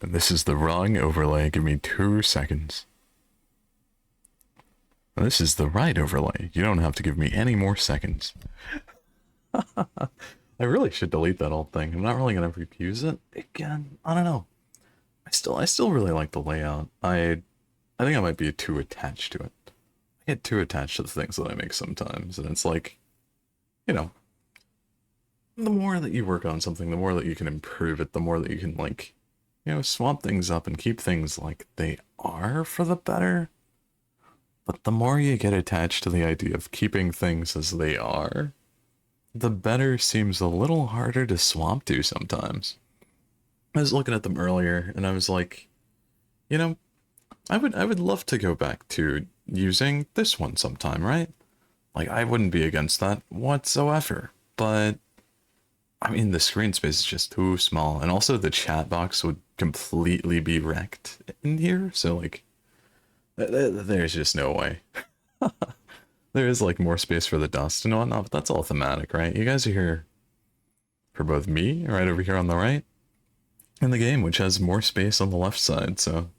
This is the wrong overlay. Give me 2 seconds. This is the right overlay. You don't have to give me any more seconds. I really should delete that old thing. I'm not really gonna use it again. I don't know. I still really like the layout. I think I might be too attached to it. I get too attached to the things that I make sometimes, and it's like, you know, the more that you work on something, the more that you can improve it, the more that you can, like, swap things up and keep things like they are for the better. But the more you get attached to the idea of keeping things as they are, the better seems a little harder to swap to sometimes. I was looking at them earlier, and I was like, I would love to go back to using this one sometime, right? Like, I wouldn't be against that whatsoever. But I mean, the screen space is just too small, and also the chat box would completely be wrecked in here. So like, there's just no way. There is like more space for the dust and whatnot, but that's all thematic, right? You guys are here for both me, right over here on the right, and the game, which has more space on the left side. So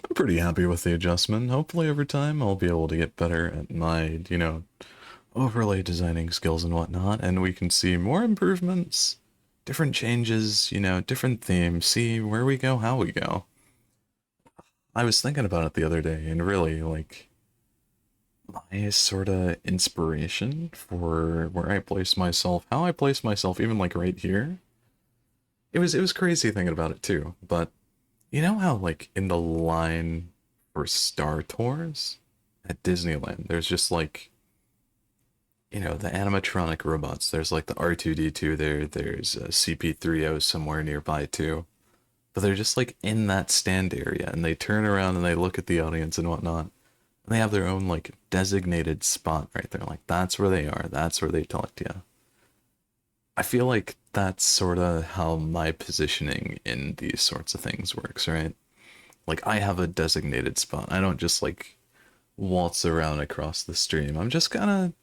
I'm pretty happy with the adjustment. Hopefully over time I'll be able to get better at my, overlay designing skills and whatnot, and we can see more improvements, different changes, different themes, see where we go, how we go. I was thinking about it the other day, and really, like, my sort of inspiration for where I place myself, how I place myself, even like right here, it was crazy thinking about it too. But you know how, like, in the line for Star Tours at Disneyland, there's just like, the animatronic robots. There's like the R2D2 there. There's a CP3O somewhere nearby too. But they're just like in that stand area, and they turn around and they look at the audience and whatnot. And they have their own like designated spot right there. Like, that's where they are. That's where they talk to you. I feel like that's sort of how my positioning in these sorts of things works, right? Like, I have a designated spot. I don't just like waltz around across the stream. I'm just kind of,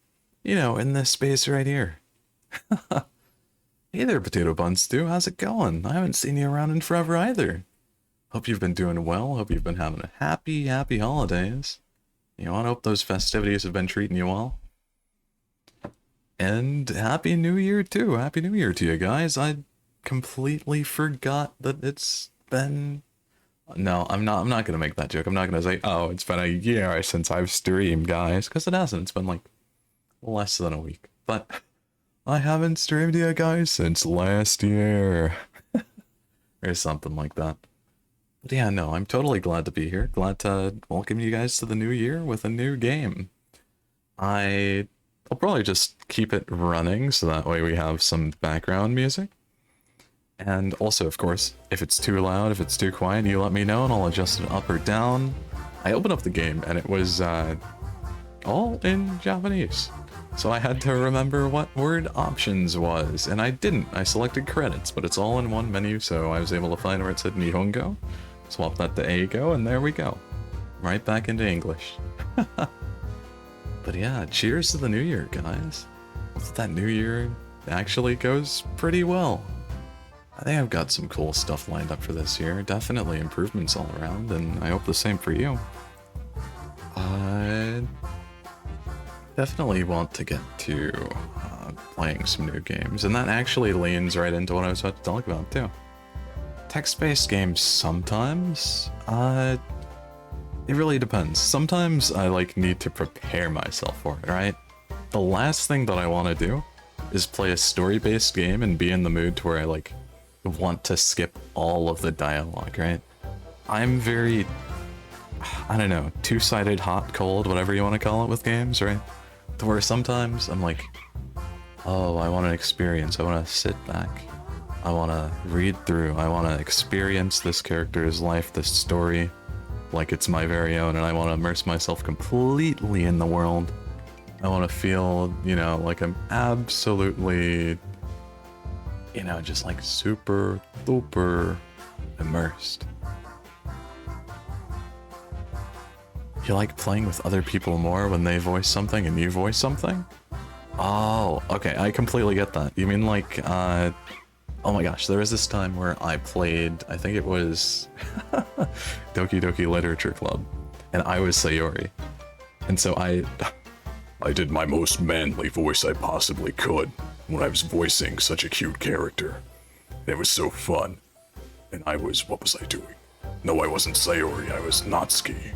in this space right here. Hey there, Potato Bun Stew. How's it going? I haven't seen you around in forever either. Hope you've been doing well. Hope you've been having a happy, happy holidays. I hope those festivities have been treating you well. And Happy New Year too. Happy New Year to you guys. I completely forgot that it's been... No, I'm not gonna make that joke. I'm not gonna say, oh, it's been a year since I've streamed, guys, because it hasn't. It's been like less than a week. But I haven't streamed you guys since last year. Or something like that. But yeah, no, I'm totally glad to be here. Glad to welcome you guys to the new year with a new game. I'll probably just keep it running so that way we have some background music. And also, of course, if it's too loud, if it's too quiet, you let me know and I'll adjust it up or down. I opened up the game and it was all in Japanese. So I had to remember what word options was, and I didn't. I selected credits, but it's all in one menu, so I was able to find where it said Nihongo, swap that to Eigo, and there we go. Right back into English. But yeah, cheers to the new year, guys. Hope that new year actually goes pretty well. I think I've got some cool stuff lined up for this year. Definitely improvements all around, and I hope the same for you. I definitely want to get to playing some new games, and that actually leans right into what I was about to talk about too. Text-based games sometimes, it really depends. Sometimes I need to prepare myself for it, right? The last thing that I want to do is play a story-based game and be in the mood to where I want to skip all of the dialogue, right? I'm very, I don't know, two-sided, hot, cold, whatever you want to call it with games, right? To where sometimes I'm like, oh, I want an experience. I want to sit back. I want to read through. I want to experience this character's life, this story, like it's my very own, and I want to immerse myself completely in the world. I want to feel, like I'm absolutely, just super duper immersed. You like playing with other people more when they voice something and you voice something? Oh, okay, I completely get that. You mean Oh my gosh, there was this time where I played, I think it was Doki Doki Literature Club, and I was Sayori. And so I did my most manly voice I possibly could when I was voicing such a cute character. It was so fun. And what was I doing? No, I wasn't Sayori, I was Natsuki.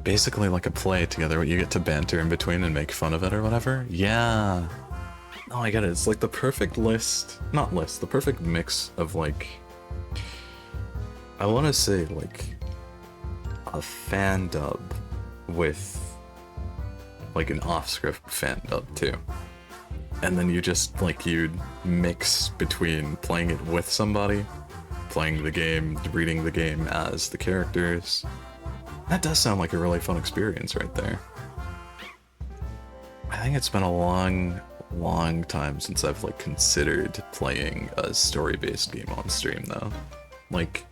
Basically like a play together where you get to banter in between and make fun of it or whatever. Yeah. No, I get it. It's like the perfect the perfect mix of like, I want to say like a fan dub with like an off-script fan dub too. And then you just like, you'd mix between playing it with somebody, playing the game, reading the game as the characters. That does sound like a really fun experience right there. I think it's been a long time since I've like considered playing a story-based game on stream though. Like,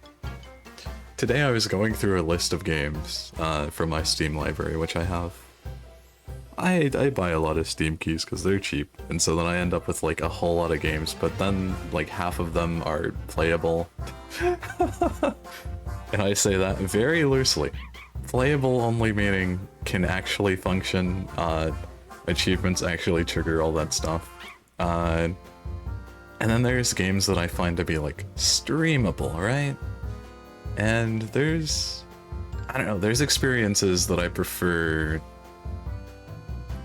today I was going through a list of games from my Steam library, which I have. I buy a lot of Steam keys because they're cheap, and so then I end up with like a whole lot of games, but then like half of them are playable. And I say that very loosely. Playable only meaning can actually function, achievements actually trigger all that stuff. And then there's games that I find to be like streamable, right? And there's, I don't know, there's experiences that I prefer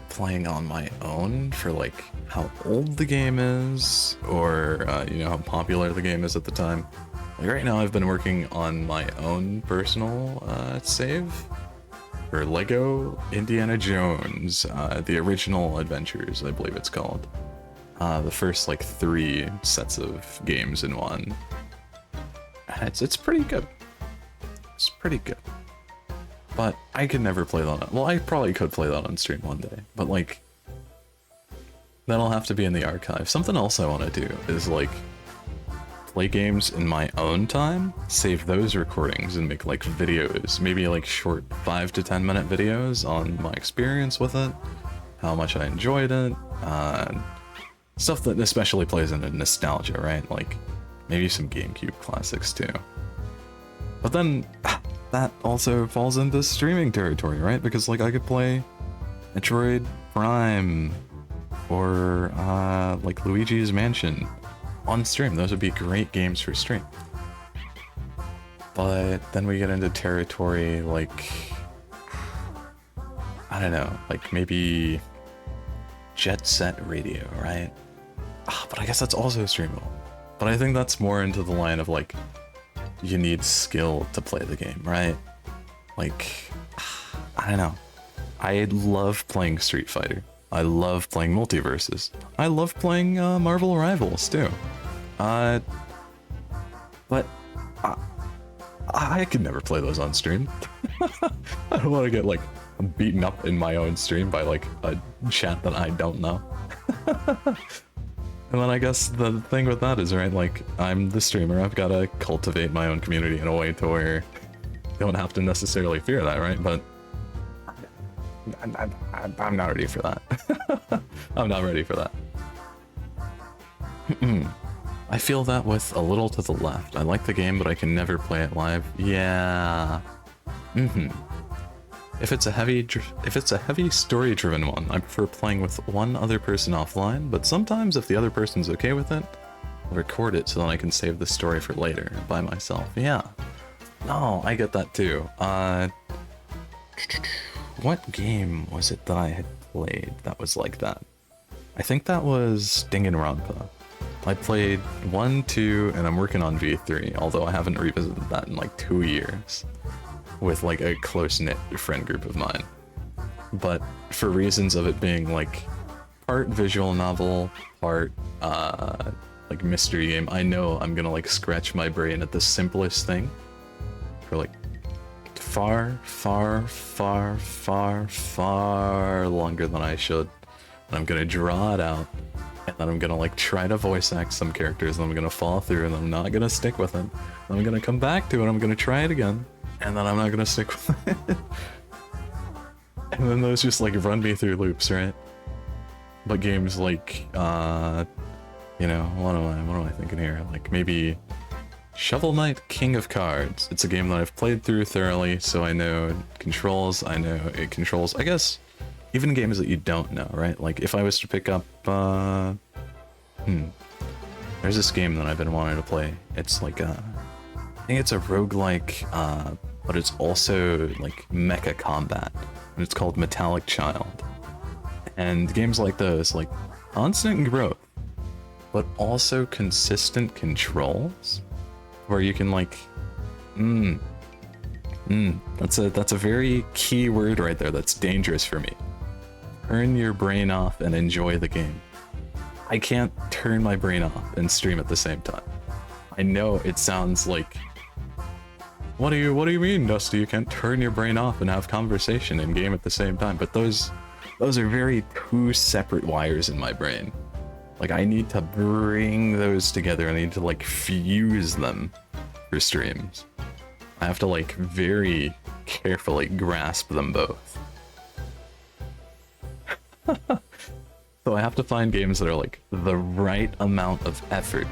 playing on my own for like how old the game is, or you know, how popular the game is at the time. Like right now I've been working on my own personal save for Lego Indiana Jones, the original adventures, I believe it's called. The first like 3 sets of games in one. It's pretty good. It's pretty good. But I could never play that on, well, I probably could play that on stream one day, but like, that'll have to be in the archive. Something else I want to do is like, play games in my own time, save those recordings and make like videos, maybe like short 5 to 10 minute videos on my experience with it, how much I enjoyed it, stuff that especially plays into nostalgia, right? Like maybe some GameCube classics too. But then that also falls into streaming territory, right? Because like I could play Metroid Prime or like Luigi's Mansion on stream. Those would be great games for stream. But then we get into territory like, I don't know, like maybe Jet Set Radio, right? But I guess that's also streamable. But I think that's more into the line of like, you need skill to play the game, right? Like, I don't know. I love playing Street Fighter. I love playing Multiverses. I love playing Marvel Rivals too. But I could never play those on stream. I don't want to get like beaten up in my own stream by like a chat that I don't know. And then I guess the thing with that is, right, like, I'm the streamer, I've got to cultivate my own community in a way to where you don't have to necessarily fear that, right? But I'm not ready for that. I'm not ready for that. I feel that with A Little to the Left. I like the game, but I can never play it live. Yeah. If it's a heavy story-driven one, I prefer playing with one other person offline, but sometimes if the other person's okay with it, I'll record it so that I can save the story for later by myself. Yeah. No, I get that too. What game was it that I had played that was like that? I think that was Danganronpa. I played 1, 2, and I'm working on V3, although I haven't revisited that in like 2 years. With like a close-knit friend group of mine. But for reasons of it being like part visual novel, part like mystery game, I know I'm gonna like scratch my brain at the simplest thing for like far longer than I should. And I'm gonna draw it out, and then I'm gonna like try to voice act some characters, and I'm gonna fall through, and I'm not gonna stick with it. And I'm gonna come back to it, I'm gonna try it again. And then I'm not gonna stick with it. And then those just like run me through loops, right? But games like, you know, what am I thinking here? Like maybe Shovel Knight King of Cards. It's a game that I've played through thoroughly, so I know controls, I know it controls, I guess, even games that you don't know, right? Like if I was to pick up, there's this game that I've been wanting to play. It's like I think it's a roguelike, but it's also like mecha combat. And it's called Metallic Child. And games like those, like constant growth, but also consistent controls, where you can like, that's a very key word right there. That's dangerous for me. Turn your brain off and enjoy the game. I can't turn my brain off and stream at the same time. I know it sounds like, what do you mean, Dusty? You can't turn your brain off and have conversation and game at the same time. But those are very two separate wires in my brain. Like I need to bring those together. I need to like fuse them for streams. I have to like very carefully grasp them both. So I have to find games that are like the right amount of effort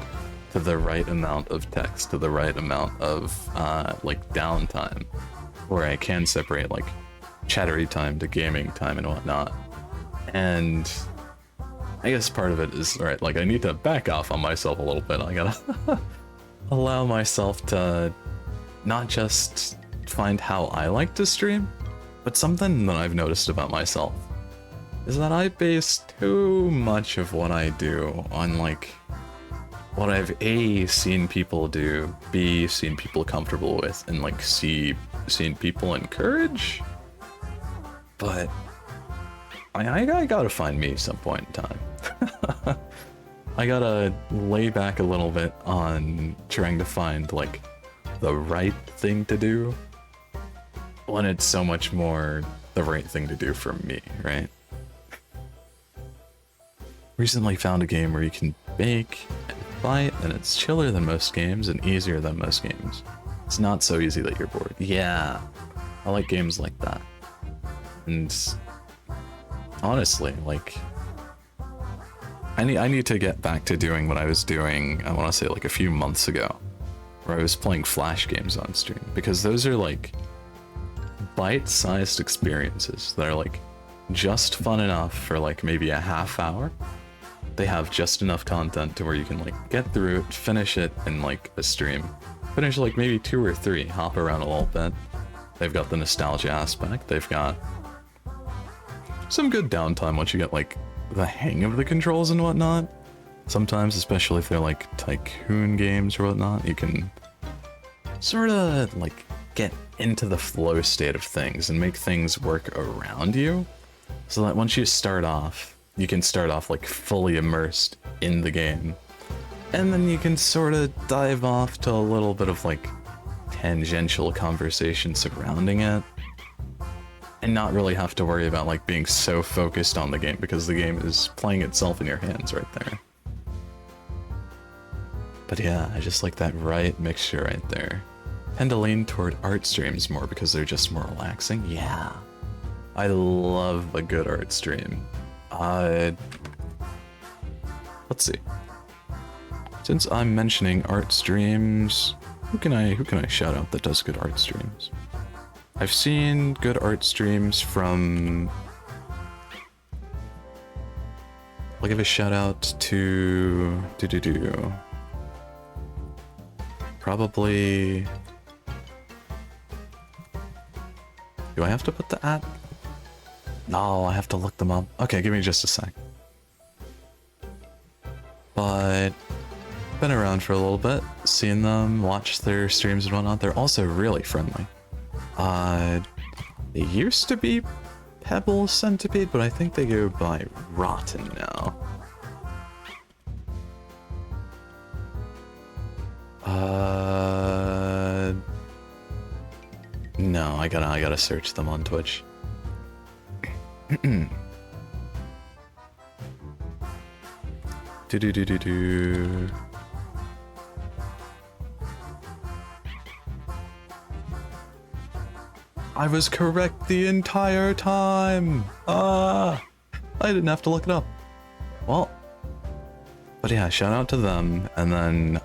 to the right amount of text to the right amount of like downtime, where I can separate like chattery time to gaming time and whatnot. And I guess part of it is, all right, like I need to back off on myself a little bit. I gotta allow myself to not just find how I like to stream, but something that I've noticed about myself is that I base too much of what I do on like what I've A, seen people do, B, seen people comfortable with, and like C, seen people encourage. But I gotta find me some point in time. I gotta lay back a little bit on trying to find like the right thing to do when it's so much more the right thing to do for me, right? Recently found a game where you can bake and fight, and it's chiller than most games and easier than most games. It's not so easy that you're bored. Yeah, I like games like that. And honestly, like I need to get back to doing what I was doing, I want to say like a few months ago, where I was playing Flash games on stream, because those are like bite-sized experiences that are like just fun enough for like maybe a half hour. They have just enough content to where you can like get through it, finish it in like a stream. Finish like maybe 2 or 3, hop around a little bit. They've got the nostalgia aspect. They've got some good downtime once you get like the hang of the controls and whatnot. Sometimes, especially if they're like tycoon games or whatnot, you can sort of like get into the flow state of things and make things work around you, so that once you start off, you can start off like fully immersed in the game, and then you can sort of dive off to a little bit of like tangential conversation surrounding it, and not really have to worry about like being so focused on the game, because the game is playing itself in your hands right there. But yeah, I just like that right mixture right there. Tend to lean toward art streams more because they're just more relaxing. Yeah, I love a good art stream. Let's see. Since I'm mentioning art streams, who can I shout out that does good art streams? I've seen good art streams from. I'll give a shout out to probably. Do I have to put the at? No, I have to look them up. Okay, give me just a sec. But been around for a little bit, seen them, watched their streams and whatnot. They're also really friendly. They used to be Pebble Centipede, but I think they go by Rotten now. No, I gotta search them on Twitch. Do. I was correct the entire time. I didn't have to look it up. Well, but yeah, shout out to them. And then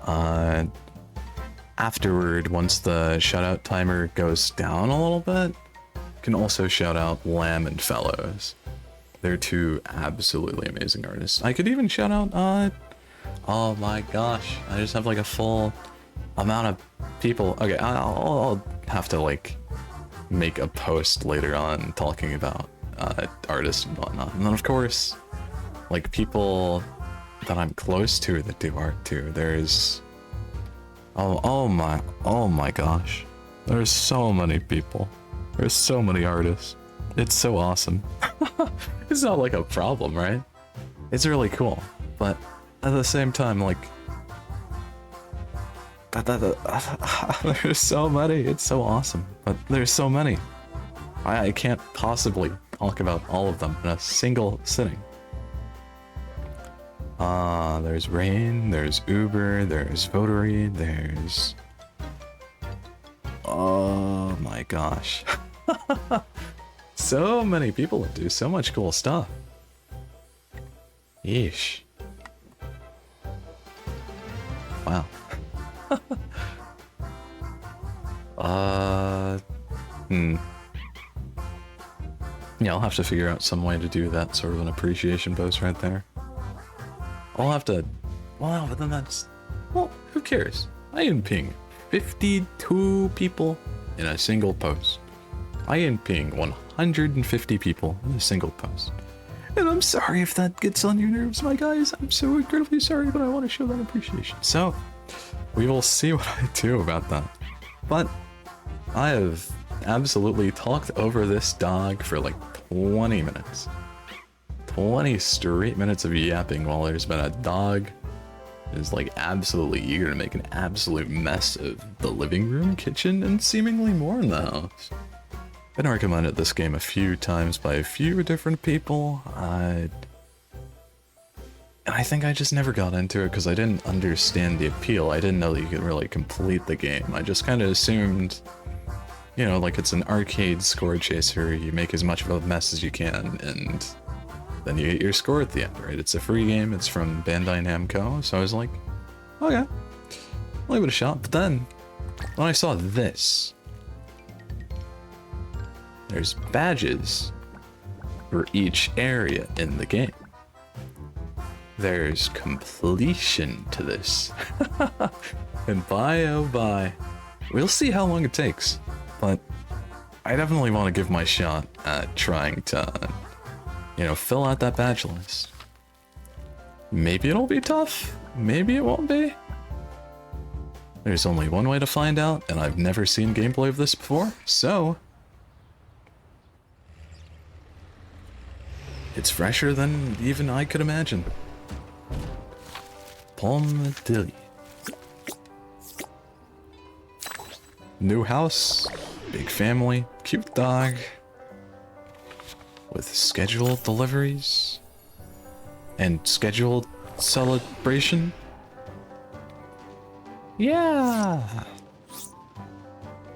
afterward, once the shout out timer goes down a little bit, you can also shout out Lamb and Fellows. They're two absolutely amazing artists. I could even shout out, oh my gosh, I just have like a full amount of people. Okay, I'll have to like make a post later on talking about artists and whatnot. And then of course, like people that I'm close to that do art too. There's oh my gosh. There's so many people. There's so many artists. It's so awesome. It's not like a problem, right? It's really cool. But at the same time, like there's so many. It's so awesome. But there's so many. I can't possibly talk about all of them in a single sitting. There's Rain, there's Uber, there's Votary, there's... Oh my gosh. So many people that do so much cool stuff. Yeesh. Wow. Yeah, I'll have to figure out some way to do that sort of an appreciation post right there. I'll have to... Well, but then that's... Well, who cares? I am ping 52 people in a single post. I am ping 150 people in a single post. And I'm sorry if that gets on your nerves, my guys. I'm so incredibly sorry, but I want to show that appreciation. So, we will see what I do about that. But, I have absolutely talked over this dog for like 20 minutes. 20 straight minutes of yapping while there's been a dog that is like absolutely eager to make an absolute mess of the living room, kitchen, and seemingly more in the house. Been recommended this game a few times by a few different people. And I think I just never got into it because I didn't understand the appeal. I didn't know that you could really complete the game. I just kind of assumed, you know, like it's an arcade score chaser. You make as much of a mess as you can, and then you get your score at the end, right? It's a free game. It's from Bandai Namco. So I was like, okay, I'll give it a shot. But then when I saw this, there's badges for each area in the game. There's completion to this. And by oh by, we'll see how long it takes. But I definitely want to give my shot at trying to, you know, fill out that badge list. Maybe it'll be tough. Maybe it won't be. There's only one way to find out, and I've never seen gameplay of this before, so... It's fresher than even I could imagine. Pomeranian. New house, big family, cute dog. With scheduled deliveries and scheduled celebration. Yeah.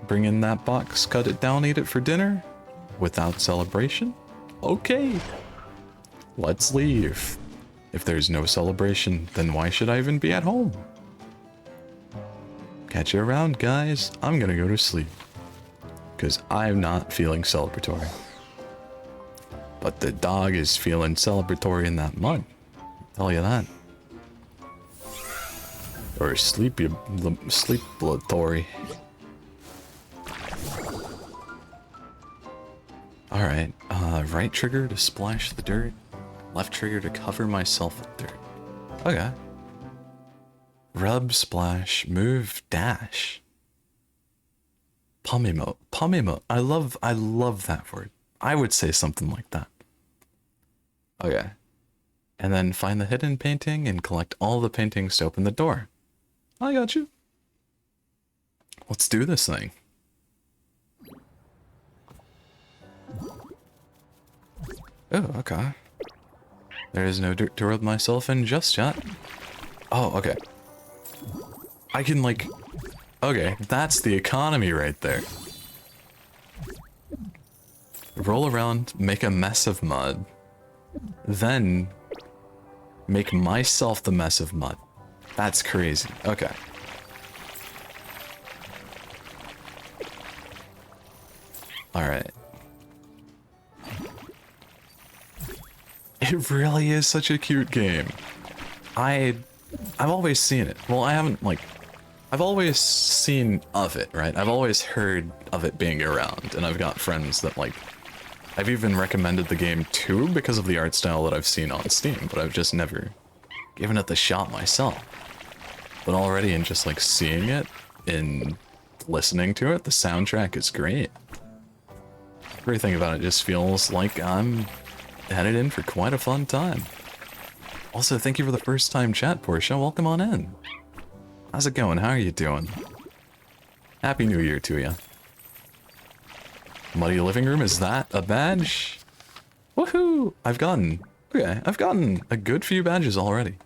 Bring in that box, cut it down, eat it for dinner without celebration. Okay. Let's leave. If there's no celebration, then why should I even be at home? Catch you around, guys. I'm gonna go to sleep. Because I'm not feeling celebratory. But the dog is feeling celebratory in that mud. I'll tell you that. Or sleepy-tory. Alright, right trigger to splash the dirt. Left trigger to cover myself with dirt. Okay. Rub, splash, move, dash. Pomimo. Pomimo. I love that word. I would say something like that. Okay. And then find the hidden painting and collect all the paintings to open the door. I got you. Let's do this thing. Oh, okay. There is no dirt to rub myself in just yet. Oh, okay. I can, like... Okay, that's the economy right there. roll around, make a mess of mud, then make myself the mess of mud. That's crazy. Okay. Alright. It really is such a cute game. I've always seen it. Well, I haven't, like... I've always seen of it, right? I've always heard of it being around, and I've got friends that, like... I've even recommended the game to because of the art style that I've seen on Steam, but I've just never given it the shot myself. But already in just, like, seeing it, in listening to it, the soundtrack is great. Everything about it just feels like I'm headed in for quite a fun time. Also, thank you for the first time chat, Portia. Welcome on in. How's it going? How are you doing? Happy New Year to you. Muddy living room, is that a badge? Woohoo! I've gotten a good few badges already.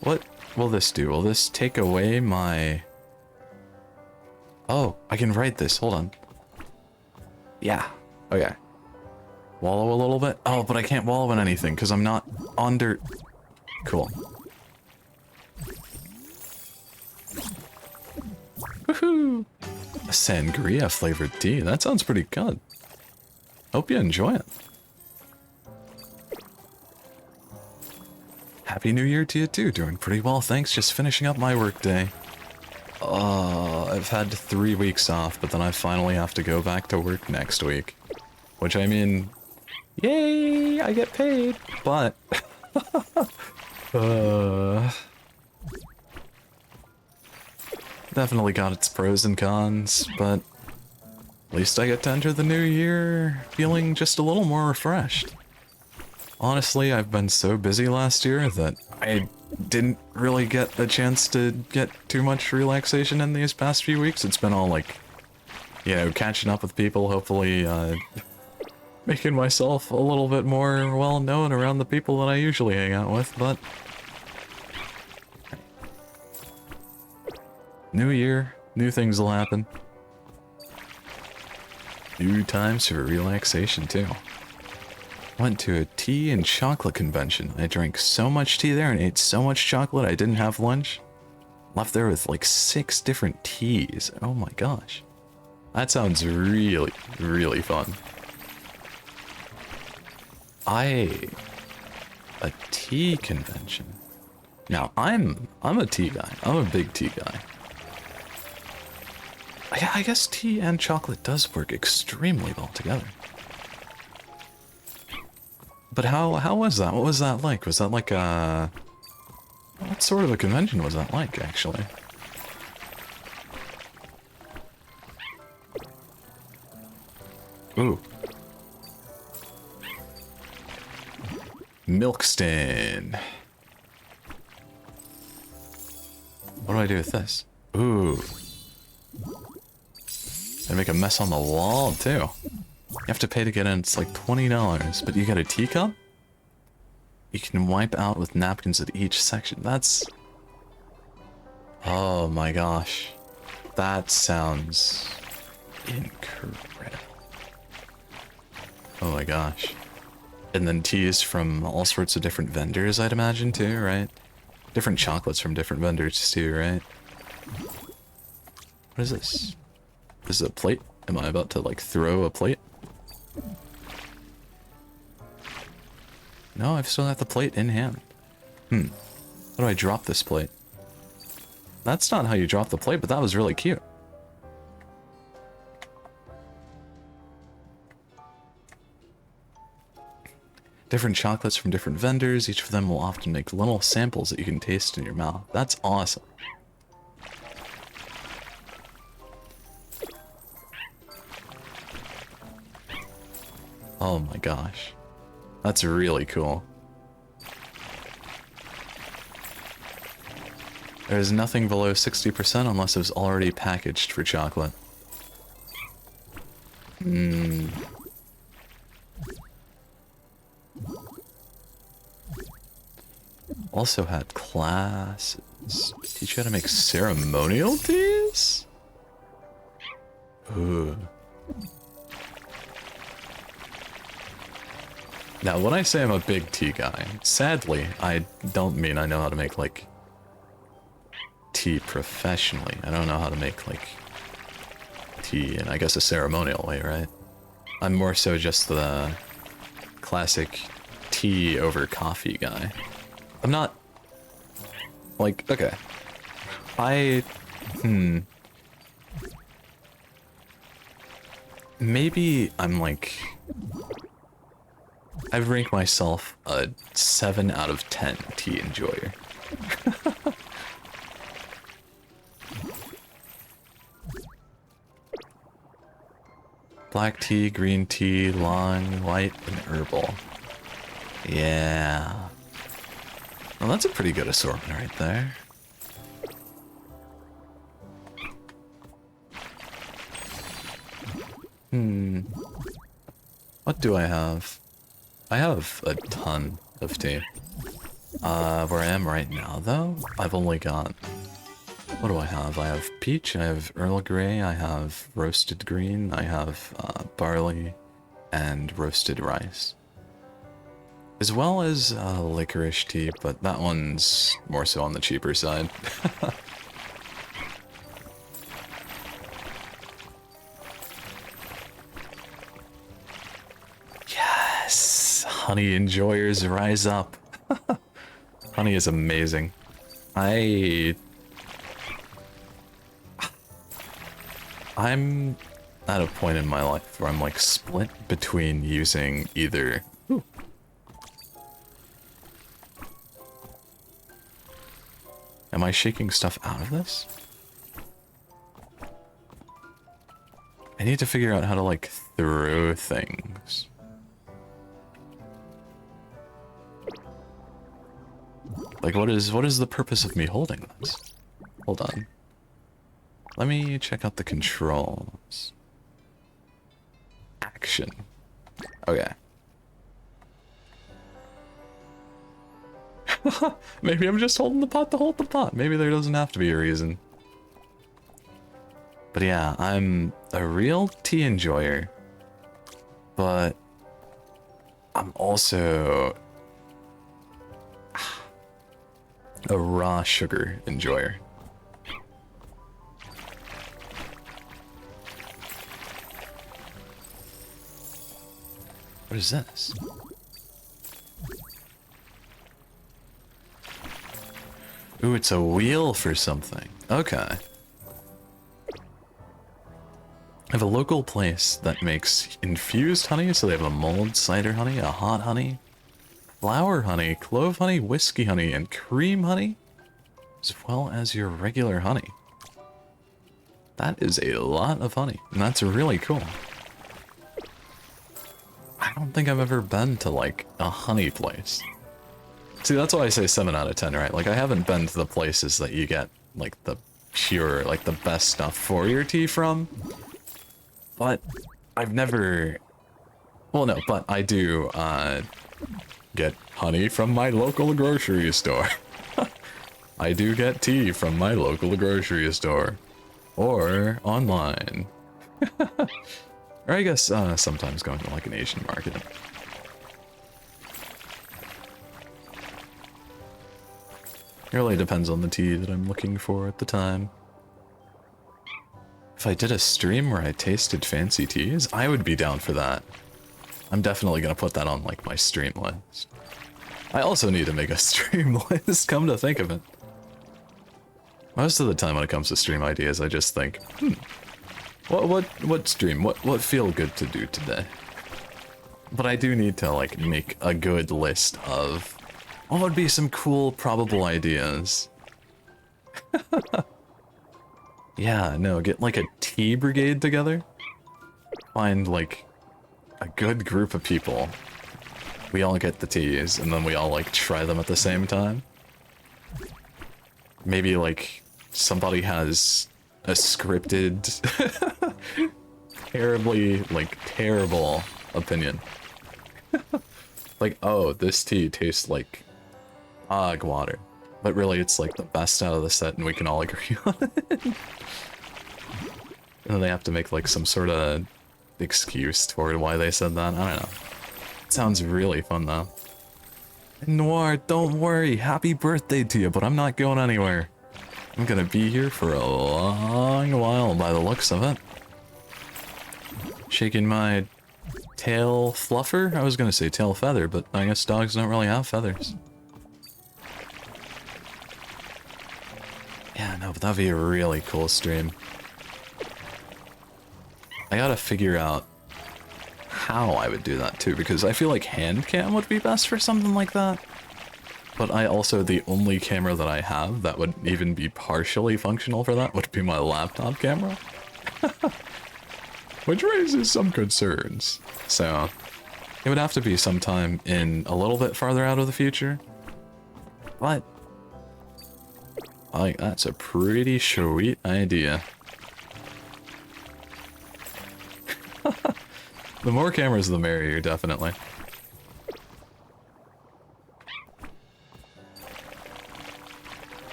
What will this do? Will this take away my... Oh, I can write this. Hold on. Yeah. Okay. Wallow a little bit? Oh, but I can't wallow in anything because I'm not under... Cool. Woohoo! A sangria flavored tea. That sounds pretty good. Hope you enjoy it. Happy New Year to you too. Doing pretty well, thanks. Just finishing up my work day. I've had 3 weeks off, but then I finally have to go back to work next week. Which, I mean, yay, I get paid, but... Definitely got its pros and cons, but at least I get to enter the new year feeling just a little more refreshed. Honestly, I've been so busy last year that I didn't really get a chance to get too much relaxation in these past few weeks. It's been all like, you know, catching up with people, hopefully making myself a little bit more well-known around the people that I usually hang out with, but... New year, new things will happen. New times for relaxation, too. Went to a tea and chocolate convention. I drank so much tea there and ate so much chocolate I didn't have lunch. Left there with like 6 different teas. Oh my gosh. That sounds really, really fun. A tea convention. Now, I'm a tea guy. I'm a big tea guy. I guess tea and chocolate does work extremely well together. But how was that? What was that like? Was that like a... What sort of a convention was that like, actually? Ooh. Milk stain. What do I do with this? Ooh. I make a mess on the wall, too. You have to pay to get in, it's like $20, but you get a teacup? You can wipe out with napkins at each section. That's... Oh my gosh. That sounds... incredible. Oh my gosh. And then teas from all sorts of different vendors, I'd imagine, too, right? Different chocolates from different vendors, too, right? What is this? This is a plate? Am I about to, like, throw a plate? No, I've still got the plate in hand. How do I drop this plate? That's not how you drop the plate, but that was really cute. Different chocolates from different vendors. Each of them will often make little samples that you can taste in your mouth. That's awesome. Oh my gosh. That's really cool. There's nothing below 60% unless it was already packaged for chocolate. Also had classes. Teach you how to make ceremonial teas? Ooh. Now, when I say I'm a big tea guy, sadly, I don't mean I know how to make, like, tea professionally. I don't know how to make, like, tea in, I guess, a ceremonial way, right? I'm more so just the classic tea over coffee guy. I'm not, like, okay. Maybe I'm like, I've ranked myself a 7 out of 10 tea enjoyer. Black tea, green tea, long, white, and herbal. Yeah. Well, that's a pretty good assortment right there. What do I have? I have a ton of tea. Where I am right now, though, I've only got... What do I have? I have peach, I have Earl Grey, I have roasted green, I have barley, and roasted rice. As well as licorice tea, but that one's more so on the cheaper side. Yes! Honey enjoyers rise up. Honey is amazing. I'm at a point in my life where I'm like split between using either... Ooh. Am I shaking stuff out of this? I need to figure out how to like throw things. Like what is the purpose of me holding this? Hold on. Let me check out the controls. Action. Okay. Maybe I'm just holding the pot to hold the pot. Maybe there doesn't have to be a reason. But yeah, I'm a real tea enjoyer. But I'm also a raw sugar enjoyer. What is this? Ooh, it's a wheel for something. Okay. I have a local place that makes infused honey, so they have a mulled cider honey, a hot honey, flower honey, clove honey, whiskey honey, and cream honey, as well as your regular honey. That is a lot of honey, and that's really cool. I don't think I've ever been to, like, a honey place. See, that's why I say 7 out of 10, right? Like, I haven't been to the places that you get, like, the pure, like, the best stuff for your tea from. But I've never... Well, no, but I do, get honey from my local grocery store. I do get tea from my local grocery store. Or online. Or I guess, sometimes going to, like, an Asian market. It really depends on the tea that I'm looking for at the time. If I did a stream where I tasted fancy teas, I would be down for that. I'm definitely gonna put that on, like, my stream list. I also need to make a stream list, come to think of it. Most of the time when it comes to stream ideas, I just think, what stream, what feel good to do today? But I do need to, like, make a good list of what would be some cool probable ideas. Yeah, no, get like a tea brigade together. Find like a good group of people. We all get the teas, and then we all like try them at the same time. Maybe like somebody has a scripted, terrible opinion. Like, oh, this tea tastes like hog water. But really, it's like the best out of the set, and we can all agree on it. And then they have to make like some sort of excuse toward why they said that. I don't know. Sounds really fun though. Noir, don't worry. Happy birthday to you, but I'm not going anywhere. I'm gonna be here for a long while by the looks of it. Shaking my tail fluffer? I was gonna say tail feather, but I guess dogs don't really have feathers. Yeah, no, but that'd be a really cool stream. I gotta figure out how I would do that too, because I feel like hand cam would be best for something like that. But the only camera that I have that would even be partially functional for that would be my laptop camera. Which raises some concerns. So, it would have to be sometime in a little bit farther out of the future. But, like, that's a pretty sweet idea. The more cameras, the merrier, definitely.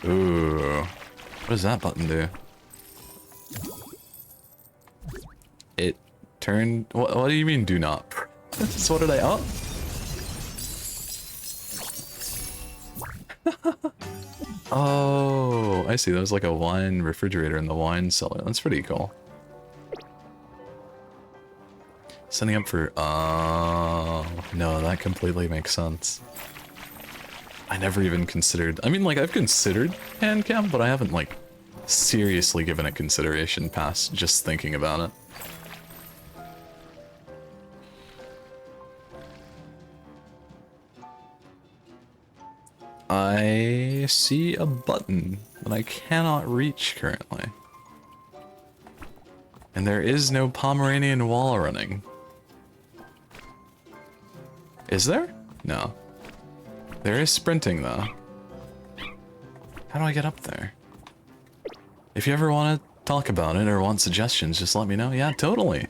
Ooh. What does that button do? It turned... What do you mean, do not? So what did I... Oh! Oh, I see. There's like a wine refrigerator in the wine cellar. That's pretty cool. Setting up for... Oh, no, that completely makes sense. I never even considered... I mean, like, I've considered hand cam, but I haven't, like, seriously given it consideration past just thinking about it. I see a button that I cannot reach currently. And there is no Pomeranian wall running. Is there? No. There is sprinting, though. How do I get up there? If you ever want to talk about it or want suggestions, just let me know. Yeah, totally.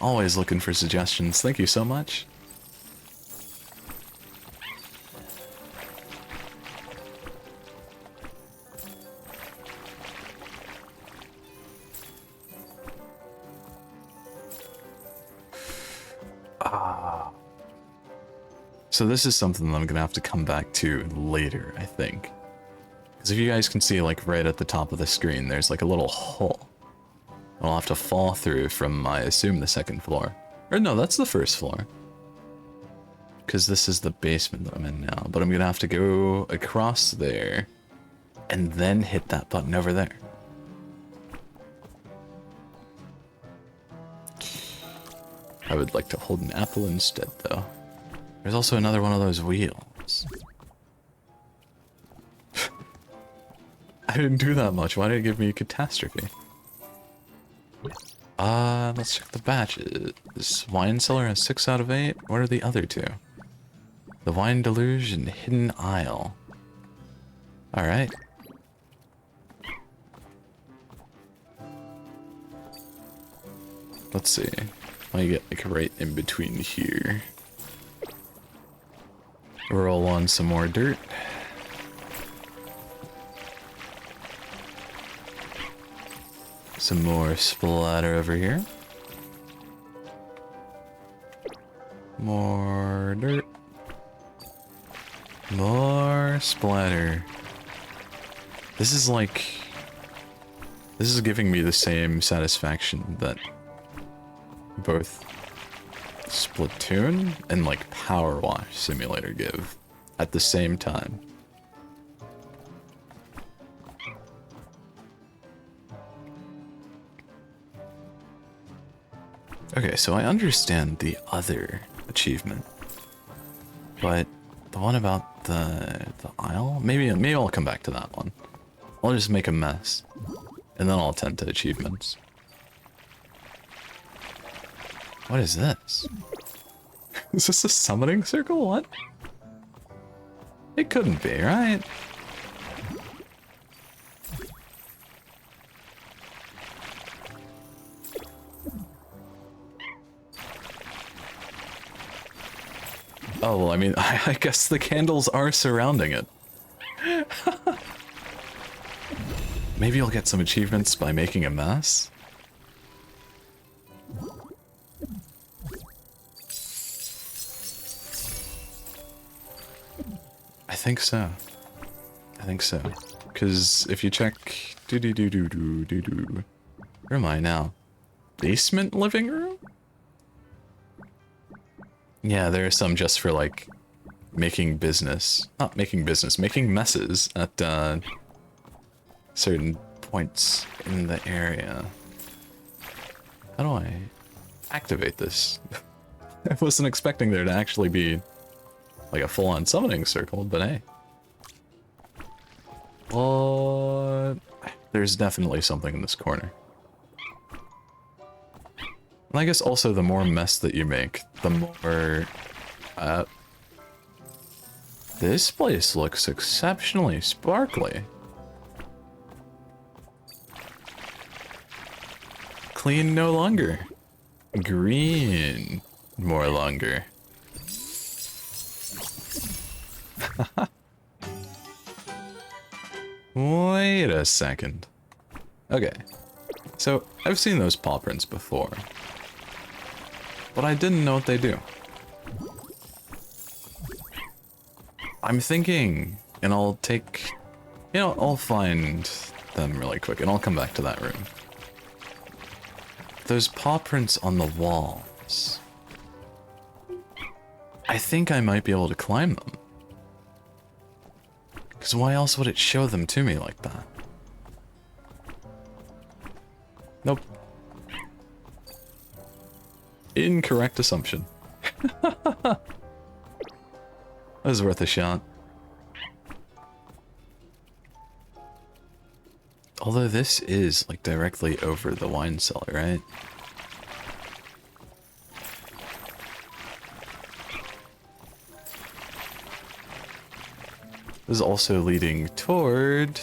Always looking for suggestions. Thank you so much. So this is something that I'm gonna have to come back to later, I think. Because if you guys can see, like, right at the top of the screen, there's like a little hole. I'll have to fall through from, I assume, the second floor. Or no, that's the first floor. Because this is the basement that I'm in now. But I'm gonna have to go across there, and then hit that button over there. I would like to hold an apple instead, though. There's also another one of those wheels. I didn't do that much. Why did it give me a catastrophe? Let's check the batches. This wine cellar has 6 out of 8. What are the other two? The Wine Deluge and Hidden Isle. Alright. Let's see. I get like right in between here. Roll on some more dirt. Some more splatter over here. More dirt. More splatter. This is like... This is giving me the same satisfaction that both Splatoon and like Power Wash Simulator give at the same time. Okay, so I understand the other achievement, but the one about the aisle, maybe I'll come back to that one. I'll just make a mess, and then I'll attend to achievements. What is this? Is this a summoning circle? What? It couldn't be, right? Oh, well, I mean, I guess the candles are surrounding it. Maybe you'll get some achievements by making a mess? I think so. I think so. Because if you check... Where am I now? Basement living room? Yeah, there are some just for, like, making business. Not making business, making messes at, certain points in the area. How do I activate this? I wasn't expecting there to actually be, like, a full-on summoning circle, but hey. What? There's definitely something in this corner. And I guess also the more mess that you make, the more... this place looks exceptionally sparkly. Clean no longer. Green more longer. Wait a second. Okay. So, I've seen those paw prints before. But I didn't know what they do. I'm thinking, and I'll take... You know, I'll find them really quick, and I'll come back to that room. Those paw prints on the walls. I think I might be able to climb them. Because why else would it show them to me like that? Nope. Incorrect assumption. That was worth a shot. Although this is, like, directly over the wine cellar, right? This is also leading toward...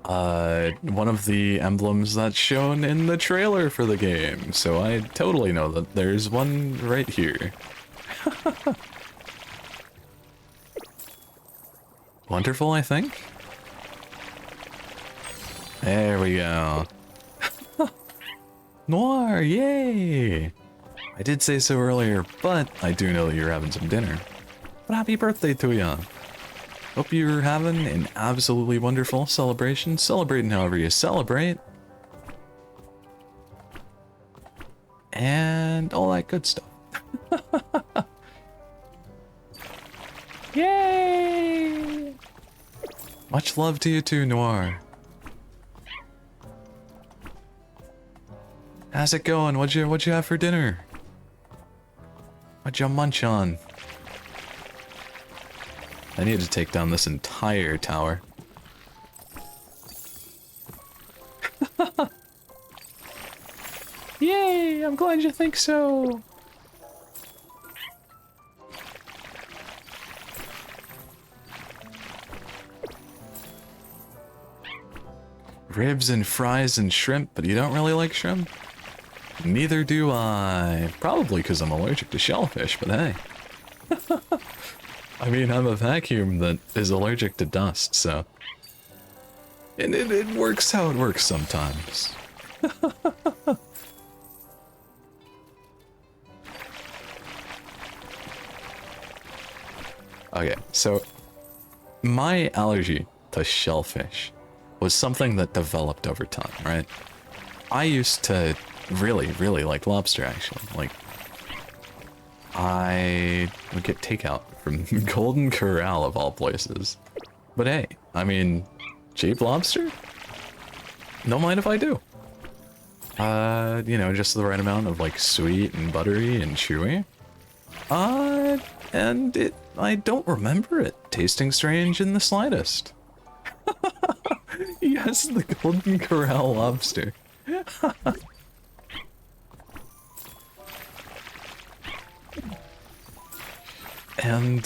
one of the emblems that's shown in the trailer for the game, so I totally know that there's one right here. Wonderful, I think? There we go. Noir, yay! I did say so earlier, but I do know that you're having some dinner. But happy birthday to ya! Hope you're having an absolutely wonderful celebration, celebrating however you celebrate. And all that good stuff. Yay! Much love to you too, Noir. How's it going? What'd you have for dinner? What'd you munch on? I need to take down this entire tower. Yay! I'm glad you think so! Ribs and fries and shrimp, but you don't really like shrimp? Neither do I. Probably because I'm allergic to shellfish, but hey. I mean, I'm a vacuum that is allergic to dust, so... And it works how it works sometimes. Okay, so... My allergy to shellfish was something that developed over time, right? I used to really like lobster, actually. Like, I would get takeout from Golden Corral of all places. But hey, I mean, cheap lobster? Don't mind if I do. You know, just the right amount of like sweet and buttery and chewy. And I don't remember it tasting strange in the slightest. Yes, the Golden Corral lobster. And,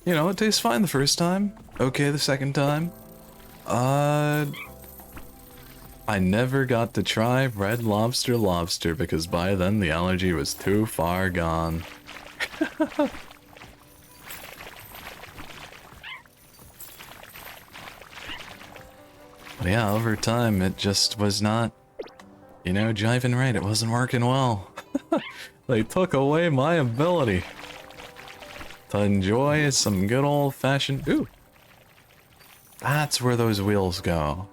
you know, it tastes fine the first time. Okay the second time. I never got to try Red Lobster because by then the allergy was too far gone. But yeah, over time it just was not, you know, jiving right. It wasn't working well. They took away my ability to enjoy some good old-fashioned... Ooh! That's where those wheels go.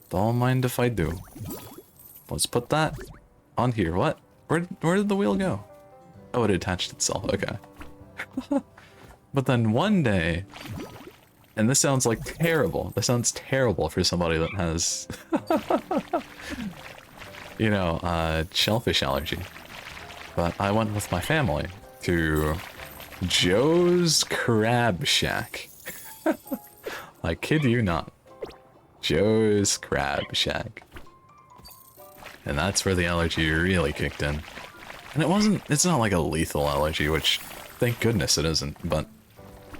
Don't mind if I do. Let's put that on here. What? Where did the wheel go? Oh, it attached itself. Okay. But then one day... And this sounds like terrible. This sounds terrible for somebody that has... you know, shellfish allergy. But I went with my family to Joe's Crab Shack. I kid you not. Joe's Crab Shack. And that's where the allergy really kicked in. And it's not like a lethal allergy, which thank goodness it isn't, but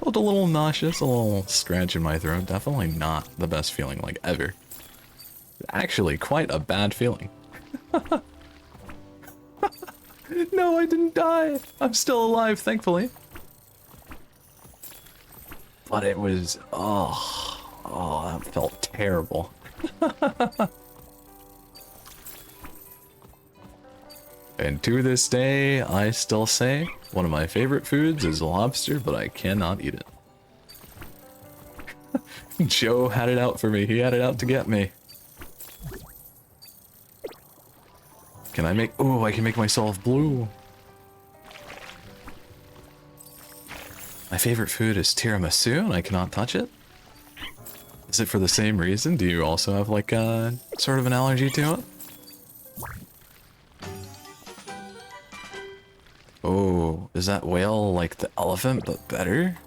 felt a little nauseous, a little scratch in my throat. Definitely not the best feeling, like, ever. Actually, quite a bad feeling. No, I didn't die. I'm still alive, thankfully. But it was, oh, that felt terrible. And to this day, I still say one of my favorite foods is lobster, but I cannot eat it. Joe had it out for me. He had it out to get me. Can I make... Oh, I can make myself blue. My favorite food is tiramisu, and I cannot touch it. Is it for the same reason? Do you also have, like, sort of an allergy to it? Oh, is that whale like the elephant, but better?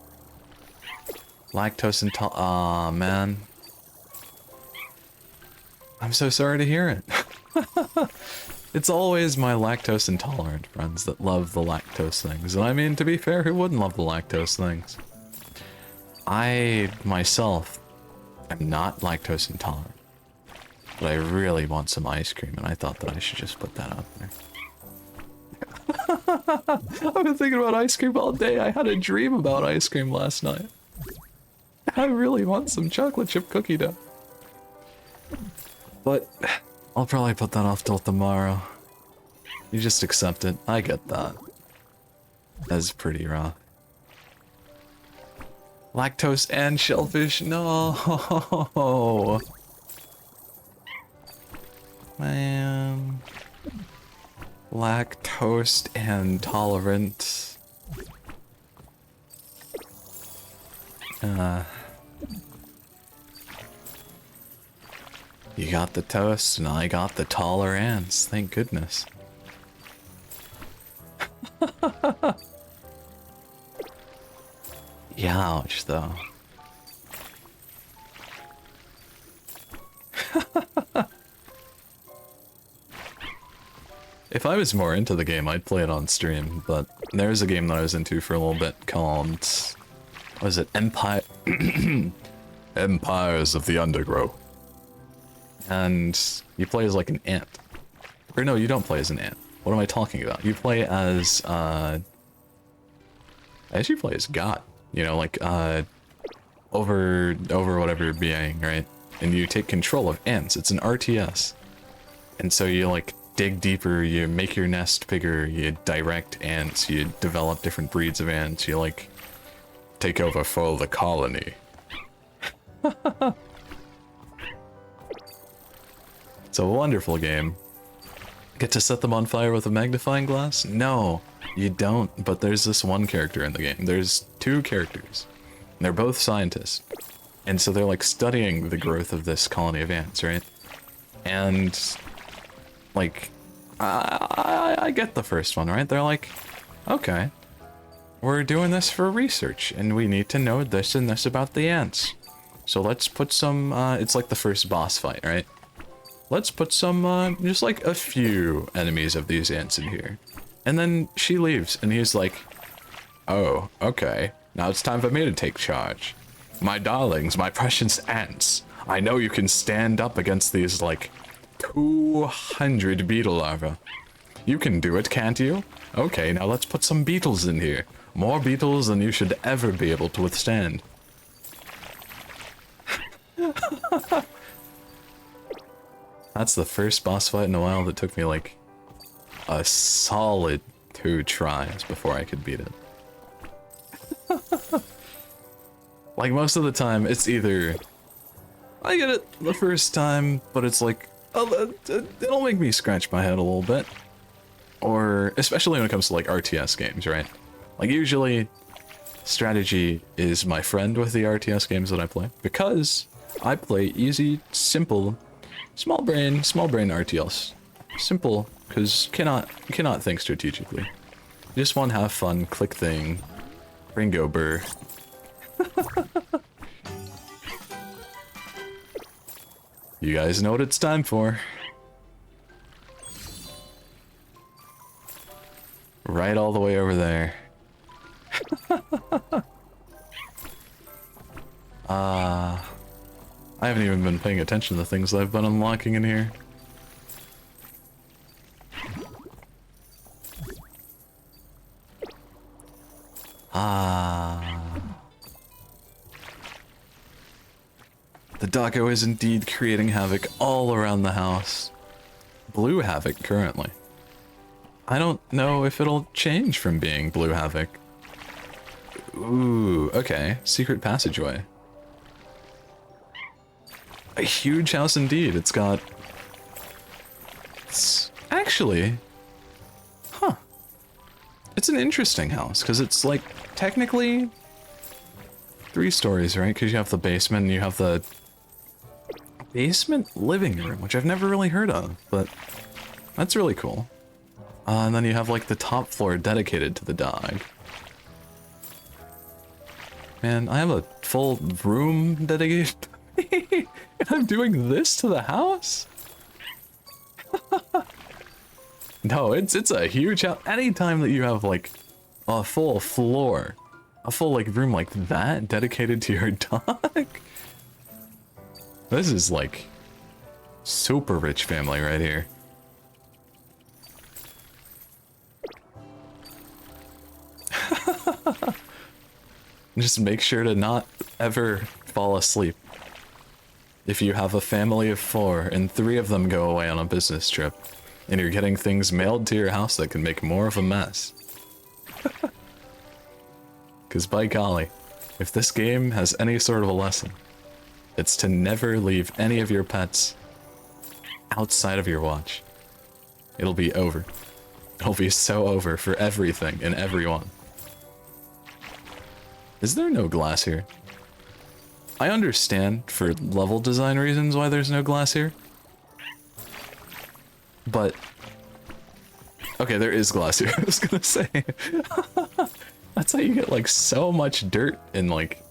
Lactose intolerant. Aw, man. I'm so sorry to hear it. It's always my lactose intolerant friends that love the lactose things. And I mean, to be fair, who wouldn't love the lactose things? I, myself, am not lactose intolerant. But I really want some ice cream, and I thought that I should just put that out there. I've been thinking about ice cream all day. I had a dream about ice cream last night. I really want some chocolate chip cookie dough. But I'll probably put that off till tomorrow. You just accept it. I get that. That's pretty rough. Lactose and shellfish? No. Man. Lactose and tolerant. You got the toast and I got the tolerance. Thank goodness. Youch, though. If I was more into the game, I'd play it on stream, but there's a game that I was into for a little bit called... What was it? Empire... Empires of the Undergrow. And you play as like an ant. Or no, you don't play as an ant. What am I talking about? You play as, I actually play as God. You know, like, over whatever being, right? And you take control of ants. It's an RTS. And so you, like, dig deeper, you make your nest bigger, you direct ants, you develop different breeds of ants, you, like, take over for the colony. It's a wonderful game. Get to set them on fire with a magnifying glass? No, you don't, but there's this one character in the game. There's two characters. They're both scientists. And so they're like studying the growth of this colony of ants, right? And like, I get the first one, right? They're like, okay, we're doing this for research and we need to know this and this about the ants. So let's put some, it's like the first boss fight, right? Let's put some, just like a few enemies of these ants in here. And then she leaves, and he's like, oh, okay. Now it's time for me to take charge. My darlings, my precious ants. I know you can stand up against these, like, 200 beetle larvae. You can do it, can't you? Okay, now let's put some beetles in here. More beetles than you should ever be able to withstand. That's the first boss fight in a while that took me like a solid 2 tries before I could beat it. Like, most of the time, it's either I get it the first time, but it's like, oh, it'll make me scratch my head a little bit. Or, especially when it comes to, like, RTS games, right? Like, usually, strategy is my friend with the RTS games that I play, because I play easy, simple, small brain RTLs. Simple, because cannot think strategically. You just want to have fun, click thing, bring go burr. You guys know what it's time for. Right all the way over there. I haven't even been paying attention to the things that I've been unlocking in here. The doggo is indeed creating havoc all around the house. Blue havoc currently. I don't know if it'll change from being blue havoc. Ooh, okay. Secret passageway. A huge house indeed. It's actually... Huh. It's an interesting house, because it's, like, technically 3 stories, right? Because you have the basement and you have the basement living room, which I've never really heard of, but that's really cool. And then you have, like, the top floor dedicated to the dog. Man, I have a full room dedicated to me, and I'm doing this to the house? No, it's a huge house. Anytime that you have, like, a full floor, a full, like, room like that dedicated to your dog, this is, like, super rich family right here. Just make sure to not ever fall asleep. If you have a family of 4 and 3 of them go away on a business trip, and you're getting things mailed to your house that can make more of a mess. Because by golly, if this game has any sort of a lesson, it's to never leave any of your pets outside of your watch. It'll be over. It'll be so over for everything and everyone. Is there no glass here? I understand for level design reasons why there's no glass here. But... okay, there is glass here, I was gonna say. That's how you get, like, so much dirt and, like,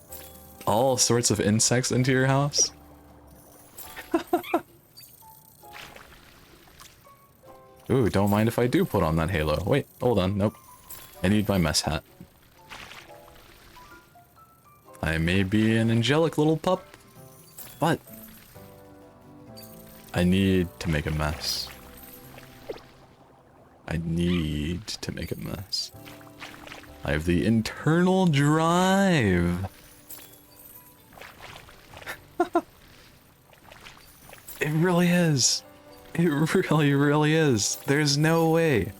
all sorts of insects into your house. Ooh, don't mind if I do put on that halo. Wait, hold on, nope. I need my mess hat. I may be an angelic little pup, but I need to make a mess. I need to make a mess. I have the internal drive. It really is. It really, really is. There's no way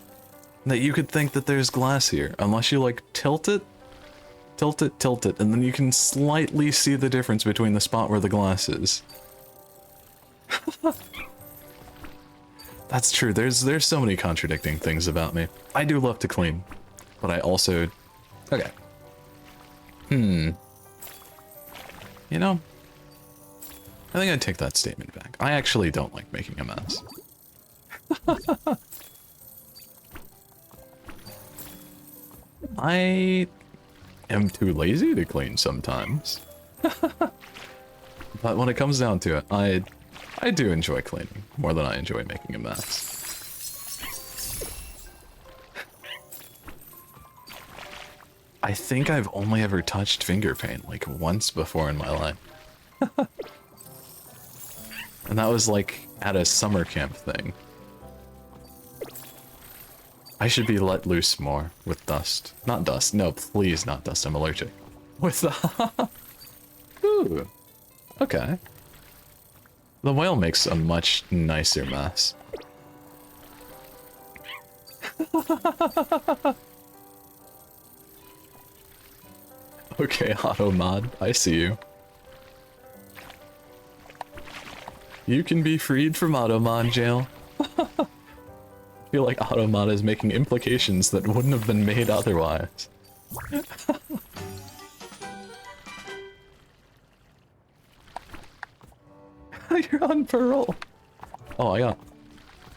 that you could think that there's glass here unless you, like, tilt it, and then you can slightly see the difference between the spot where the glass is. That's true. There's so many contradicting things about me. I do love to clean, but I also... okay. You know, I think I'd take that statement back. I actually don't like making a mess. I am too lazy to clean sometimes. But when it comes down to it, I do enjoy cleaning more than I enjoy making a mess. I think I've only ever touched finger paint like once before in my life. And that was like at a summer camp thing. I should be let loose more with dust. Not dust. No, please not dust. I'm allergic. With the... ooh. Okay. The whale makes a much nicer mess. Okay, auto mod, I see you. You can be freed from auto mod jail. I feel like auto mod is making implications that wouldn't have been made otherwise. You're on parole. Oh, I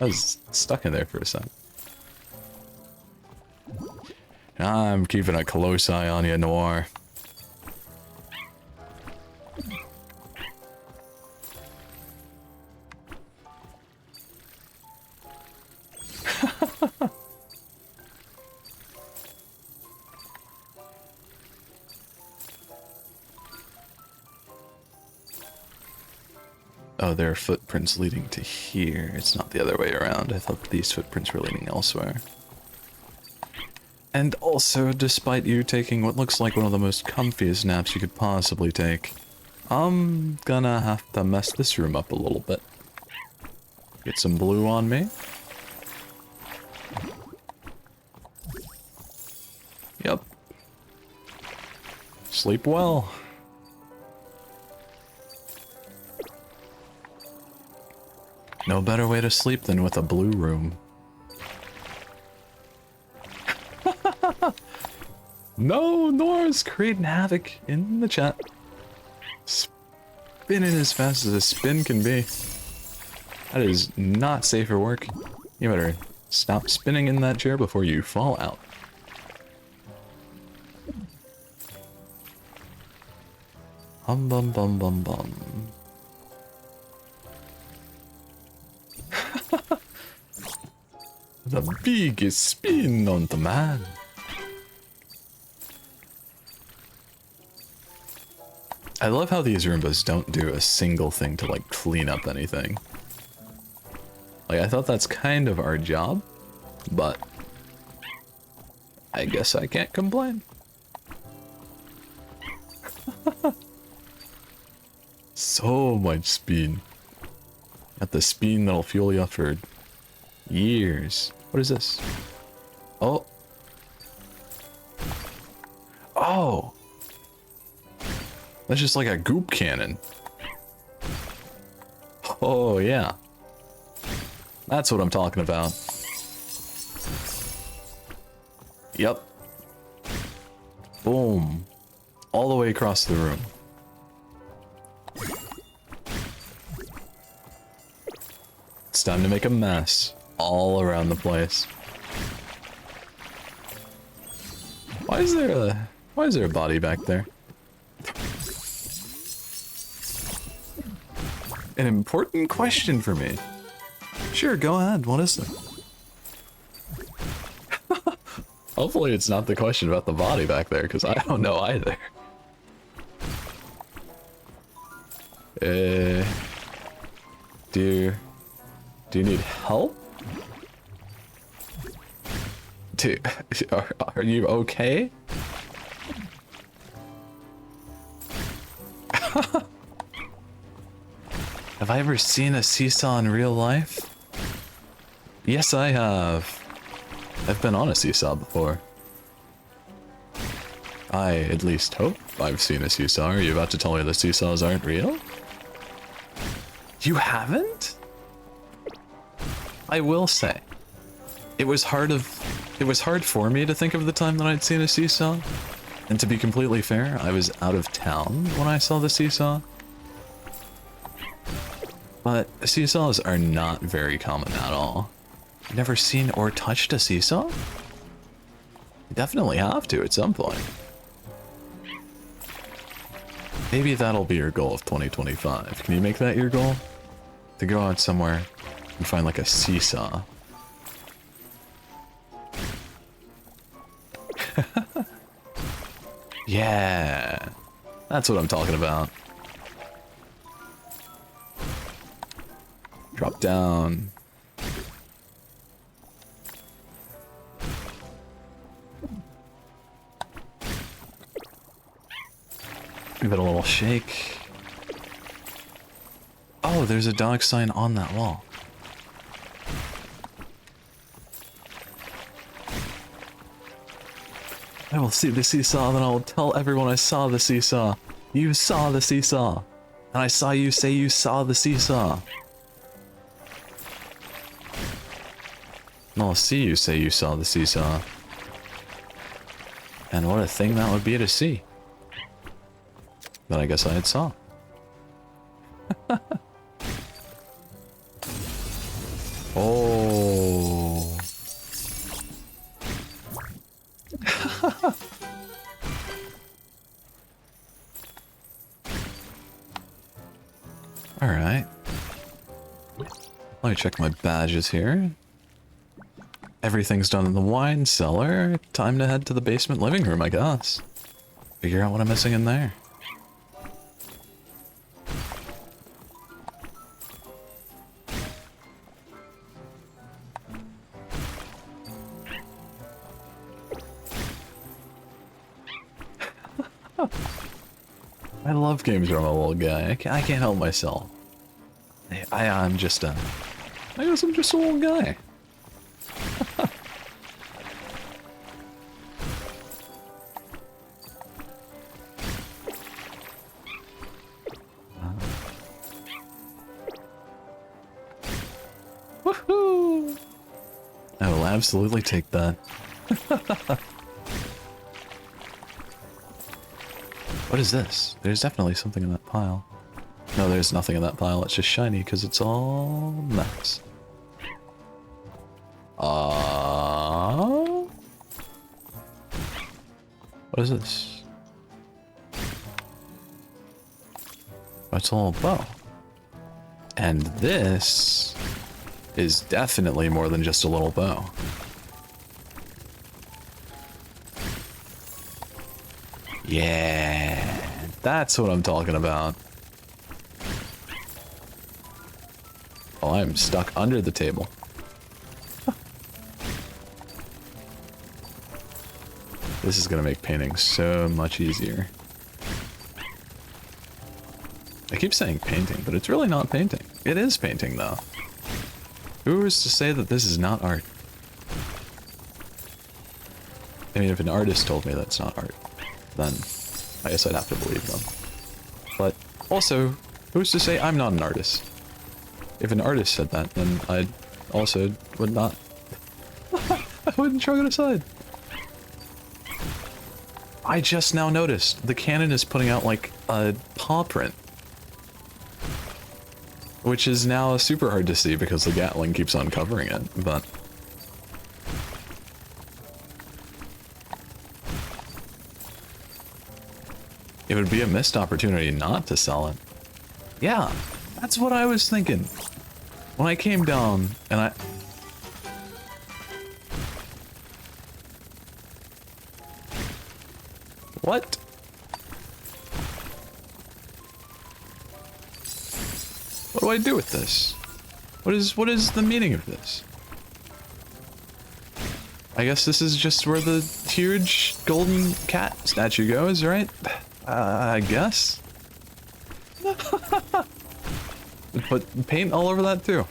was stuck in there for a second. I'm keeping a close eye on you, Noir. Oh, there are footprints leading to here. It's not the other way around. I thought these footprints were leading elsewhere. And also, despite you taking what looks like one of the most comfiest naps you could possibly take, I'm gonna have to mess this room up a little bit. Get some blue on me. Yep. Sleep well. No better way to sleep than with a blue room. No, Nora's creating havoc in the chat. Spinning as fast as a spin can be. That is not safe for work. You better stop spinning in that chair before you fall out. Hum bum bum bum bum. The biggest spin on the man. I love how these Roombas don't do a single thing to like clean up anything. Like, I thought that's kind of our job, but I guess I can't complain. So much speed. Got the speed that'll fuel you up for years. What is this? Oh. Oh. That's just like a goop cannon. Oh, yeah. That's what I'm talking about. Yep. Boom. All the way across the room. It's time to make a mess all around the place. Why is there a body back there? An important question for me. Sure, go ahead. What is it? Hopefully it's not the question about the body back there, because I don't know either. Do you need help? Are you okay? Have I ever seen a seesaw in real life? Yes, I have. I've been on a seesaw before. I at least hope I've seen a seesaw. Are you about to tell me the seesaws aren't real? You haven't? I will say, it was hard for me to think of the time that I'd seen a seesaw. And to be completely fair, I was out of town when I saw the seesaw. But seesaws are not very common at all. Never seen or touched a seesaw? You definitely have to at some point. Maybe that'll be your goal of 2025. Can you make that your goal? To go out somewhere and find like a seesaw. Yeah, that's what I'm talking about. Drop down. Give it a little shake. Oh, there's a dog sign on that wall. I will see the seesaw, then I will tell everyone I saw the seesaw. You saw the seesaw. And I saw you say you saw the seesaw. And I'll see you say you saw the seesaw. And what a thing that would be to see. But I guess I had saw. Oh. Alright. Let me check my badges here. Everything's done in the wine cellar. Time to head to the basement living room, I guess. Figure out what I'm missing in there. I love games where I'm a little guy. I can't help myself. I'm just I guess I'm just a little guy. Woohoo! I will absolutely take that. What is this? There's definitely something in that pile. No, there's nothing in that pile. It's just shiny because it's all nuts. What is this? Oh, it's a little bow. And this is definitely more than just a little bow. Yeah, that's what I'm talking about. Oh, I'm stuck under the table. This is gonna make painting so much easier. I keep saying painting, but it's really not painting. It is painting, though. Who is to say that this is not art? I mean, if an artist told me that's not art, then I guess I'd have to believe them. But also, who's to say I'm not an artist? If an artist said that, then I also would not. I wouldn't shrug it aside. I just now noticed the Canon is putting out like a paw print, which is now super hard to see because the gatling keeps on covering it, but it would be a missed opportunity not to sell it. Yeah, that's what I was thinking. When I came down and I... What? What do I do with this? What is the meaning of this? I guess this is just where the huge golden cat statue goes, right? I guess. Put paint all over that too.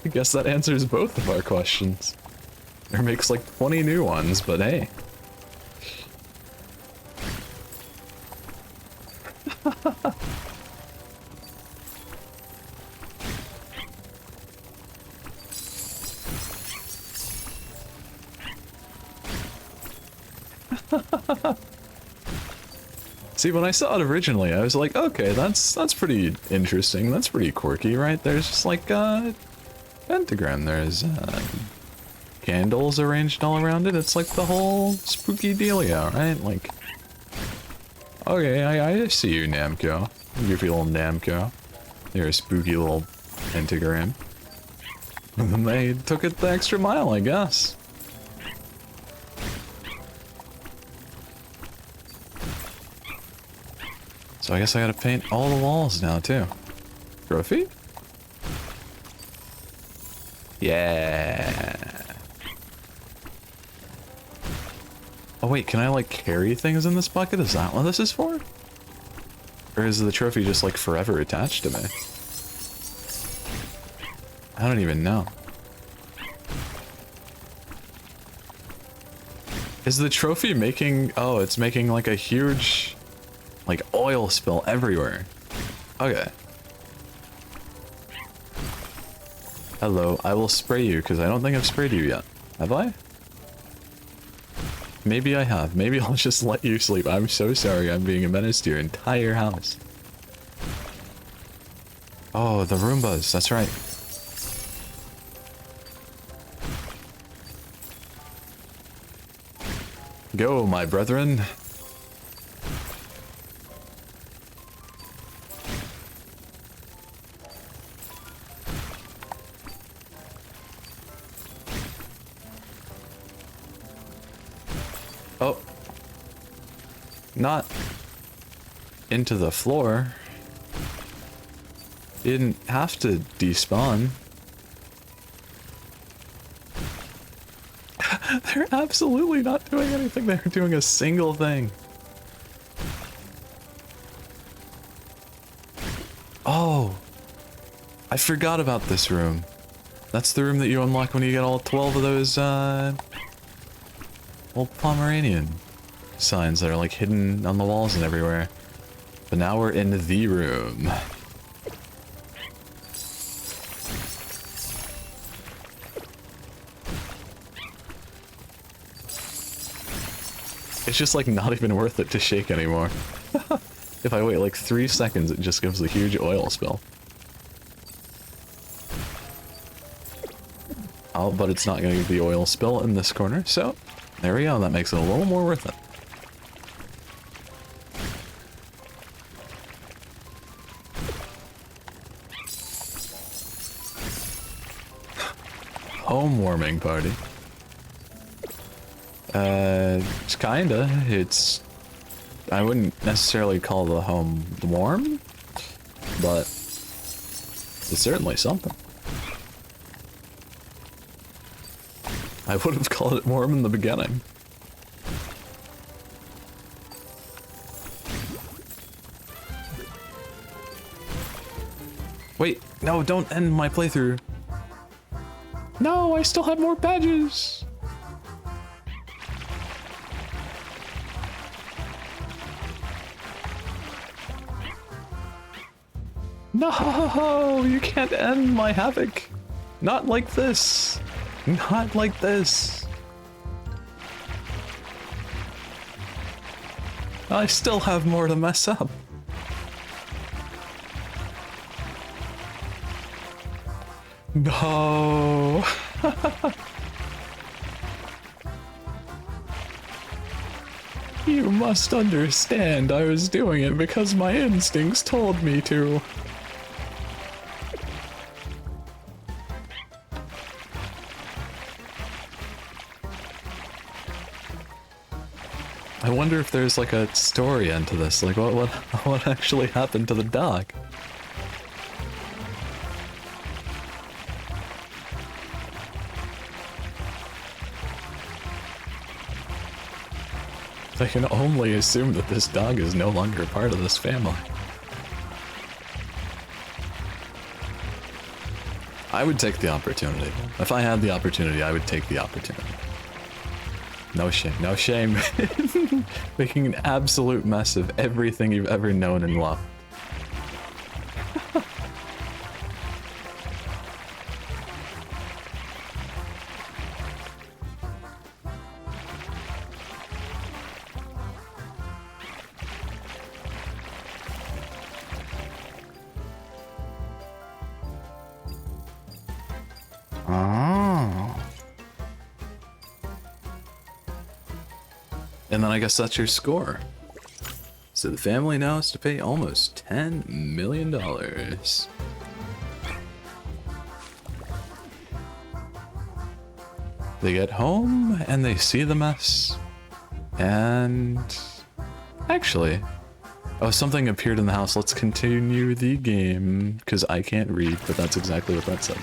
I guess that answers both of our questions. Or makes like 20 new ones, but hey. See, when I saw it originally, I was like, okay, that's pretty interesting. That's pretty quirky, right? There's just like a pentagram. There's candles arranged all around it. It's like the whole spooky dealio, right? Like, okay, I see you, Namco. Goofy little Namco. You're a spooky little pentagram. And then they took it the extra mile, I guess. So I guess I gotta paint all the walls now, too. Trophy? Yeah. Oh wait, can I like carry things in this bucket? Is that what this is for? Or is the trophy just like forever attached to me? I don't even know. Is the trophy making... Oh, it's making like a huge like oil spill everywhere. Okay. Hello, I will spray you because I don't think I've sprayed you yet. Have I? Maybe I have. Maybe I'll just let you sleep. I'm so sorry I'm being a menace to your entire house. Oh, the Roombas. That's right. Go, my brethren. Oh. Not into the floor. Didn't have to despawn. They're absolutely not doing anything. They're doing a single thing. Oh. I forgot about this room. That's the room that you unlock when you get all 12 of those, old Pomeranian signs that are like hidden on the walls and everywhere. But now we're in the room. It's just like not even worth it to shake anymore. If I wait like 3 seconds, it just gives a huge oil spill. Oh, but it's not going to give the oil spill in this corner, so there we go. That makes it a little more worth it. Home warming party. Kinda. It's... I wouldn't necessarily call the home warm, but it's certainly something. I would have called it warm in the beginning. Wait, no, don't end my playthrough. No, I still have more badges. No, you can't end my havoc. Not like this. Not like this. I still have more to mess up. No. You must understand I was doing it because my instincts told me to. I wonder if there's like a story end to this. Like what actually happened to the dog? I can only assume that this dog is no longer part of this family. I would take the opportunity. If I had the opportunity, I would take the opportunity. No shame, no shame. Making an absolute mess of everything you've ever known and loved. And then I guess that's your score. So the family now has to pay almost $10 million. They get home and they see the mess. And actually, oh, something appeared in the house. Let's continue the game because I can't read, but that's exactly what that said.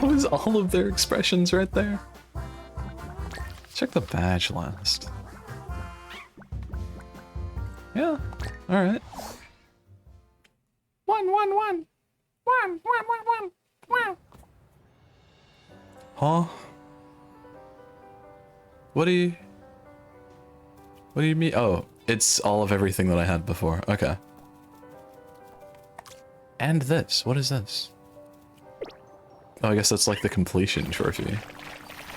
That was all of their expressions right there. Check the badge last. Yeah, alright. 1, 1, 1. 1, 1, 1, 1, 1. Huh? What do you mean? Oh, it's all of everything that I had before. Okay. And this. What is this? Oh, I guess that's like the completion trophy.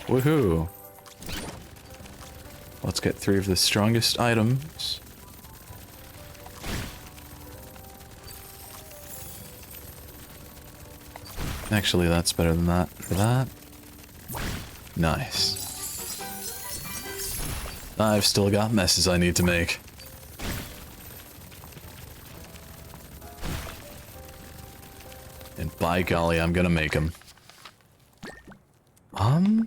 Woohoo. Let's get 3 of the strongest items. Actually, that's better than that. For that. Nice. I've still got messes I need to make. And by golly, I'm gonna make them. I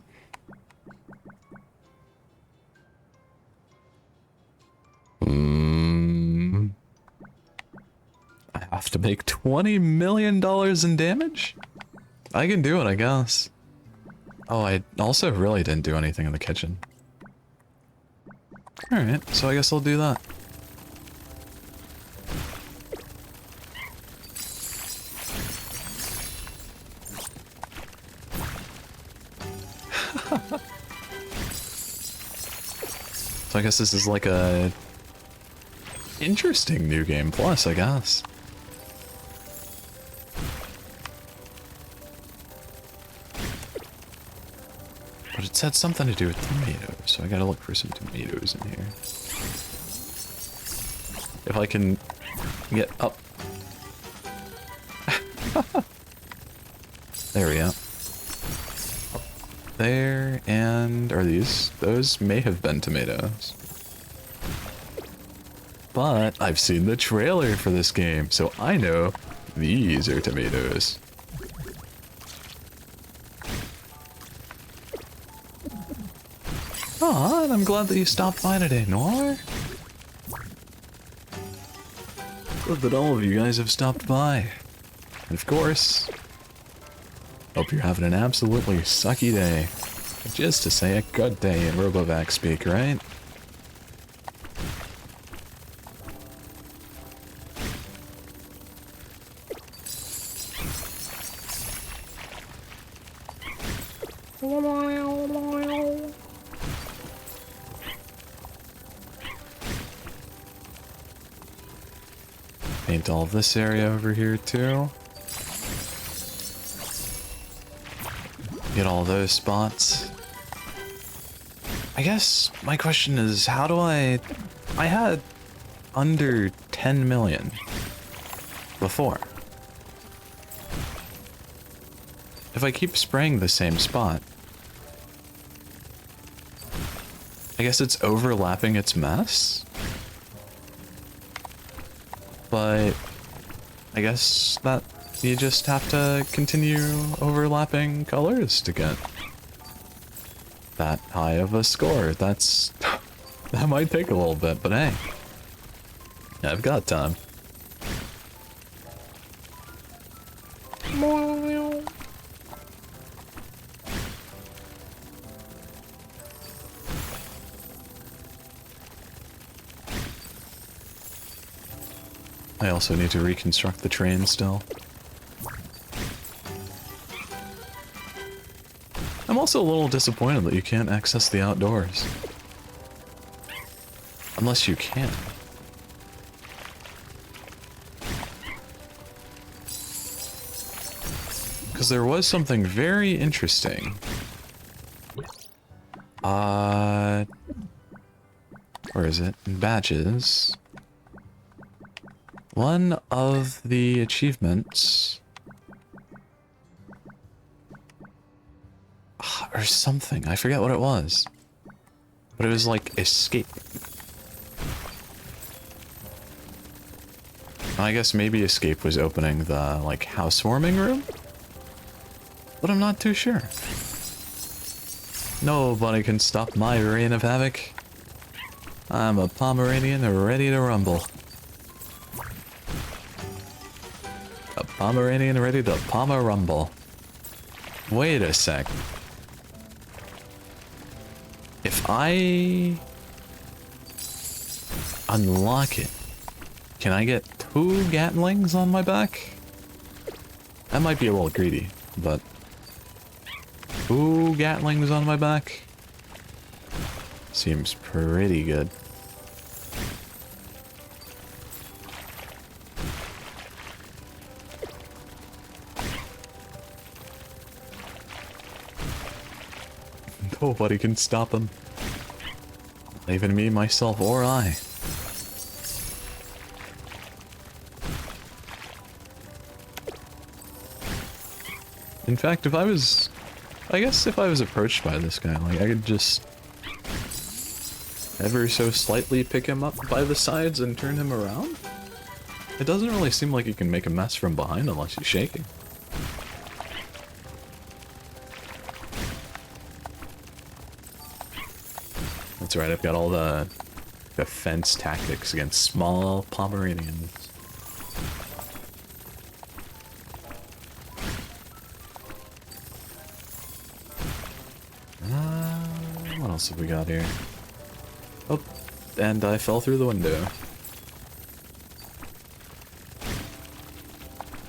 have to make $20 million in damage? I can do it, I guess. Oh, I also really didn't do anything in the kitchen. Alright, so I guess I'll do that. So I guess this is like a interesting new game plus, I guess. But it said something to do with tomatoes, so I gotta look for some tomatoes in here. If I can get up. There we go. Up there, and are these? Those may have been tomatoes. But I've seen the trailer for this game, so I know these are tomatoes. Aw, and I'm glad that you stopped by today, Noir. Glad that all of you guys have stopped by. And of course, hope you're having an absolutely sucky day. Just to say a good day in Robovac speak, right? Paint all of this area over here too. Get all those spots. I guess my question is, how do I had under 10 million before. If I keep spraying the same spot, I guess it's overlapping its mess? But I guess that you just have to continue overlapping colors to get that high of a score. That's... that might take a little bit, but hey. I've got time. I also need to reconstruct the train still. I'm also a little disappointed that you can't access the outdoors. Unless you can. Because there was something very interesting. Where is it? In badges. One of the achievements... or something, I forget what it was. But it was like escape. I guess maybe escape was opening the, like, housewarming room? But I'm not too sure. Nobody can stop my reign of havoc. I'm a Pomeranian ready to rumble. A Pomeranian ready to Pomer rumble. Wait a sec. If I unlock it, can I get 2 gatlings on my back? That might be a little greedy, but 2 gatlings on my back seems pretty good. Nobody can stop him. Not even me, myself, or I. In fact, I guess if I was approached by this guy, like, I could just ever so slightly pick him up by the sides and turn him around? It doesn't really seem like you can make a mess from behind unless you're shaking. That's right, I've got all the defense tactics against small pomeranians. What else have we got here? Oh, and I fell through the window.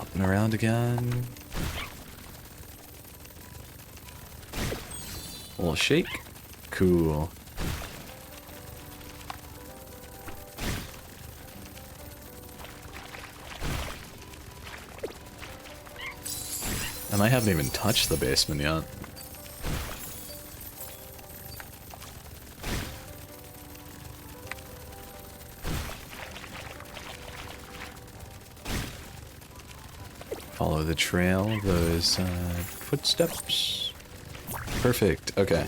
Up and around again. A little shake. Cool. And I haven't even touched the basement yet. Follow the trail of those footsteps. Perfect, okay.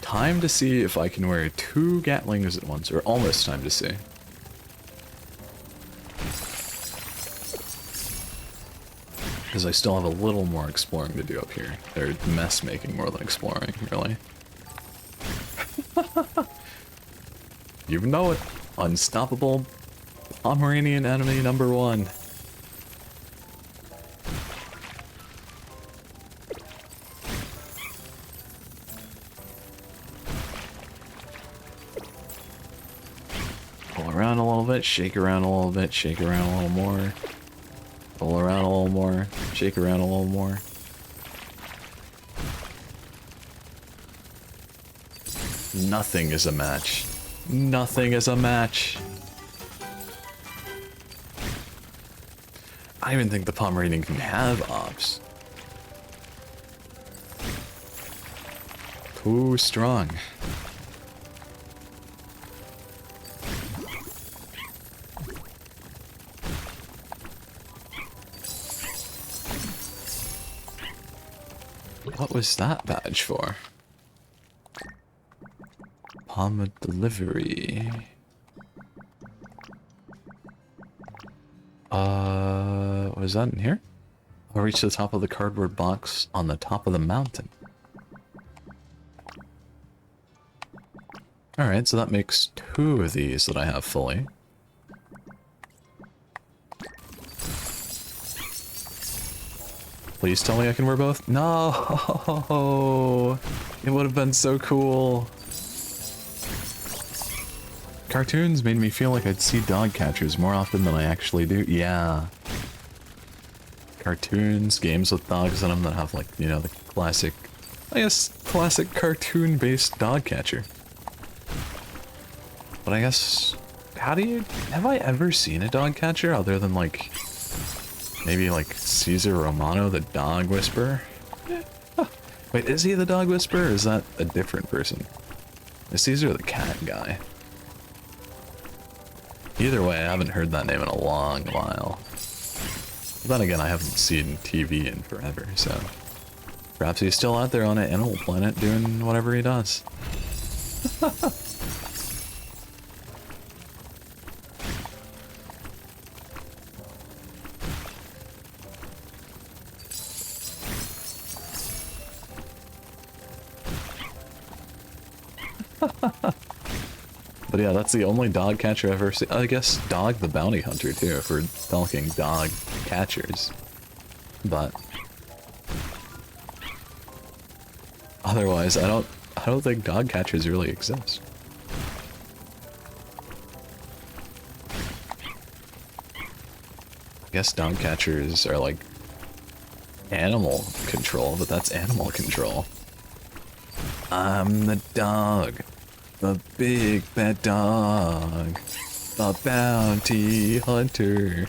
Time to see if I can wear 2 gatlings at once, or almost time to see. Because I still have a little more exploring to do up here. They're mess making more than exploring, really. You know it. Unstoppable Pomeranian enemy number 1. Pull around a little bit, shake around a little bit, shake around a little more. Pull around a little more, shake around a little more. Nothing is a match. Nothing is a match. I don't even think the Pomeranian can have ops. Too strong. What was that badge for? Palm delivery. Was that in here? I'll reach the top of the cardboard box on the top of the mountain. Alright, so that makes 2 of these that I have fully. Please tell me I can wear both? No! It would have been so cool. Cartoons made me feel like I'd see dog catchers more often than I actually do. Yeah. Cartoons, games with dogs in them that have, like, you know, the classic, I guess, classic cartoon-based dog catcher. But I guess, have I ever seen a dog catcher other than, like, maybe, like, Caesar Romano, the dog whisperer? Wait, is he the dog whisperer, or is that a different person? Is Caesar the cat guy? Either way, I haven't heard that name in a long while. But then again, I haven't seen TV in forever, so... Perhaps he's still out there on an animal planet doing whatever he does. But yeah, that's the only dog catcher I've ever seen. I guess Dog the Bounty Hunter too, if we're talking dog catchers. But Otherwise, I don't think dog catchers really exist. I guess dog catchers are like animal control, but that's animal control. I'm the dog, the big bad dog, the bounty hunter.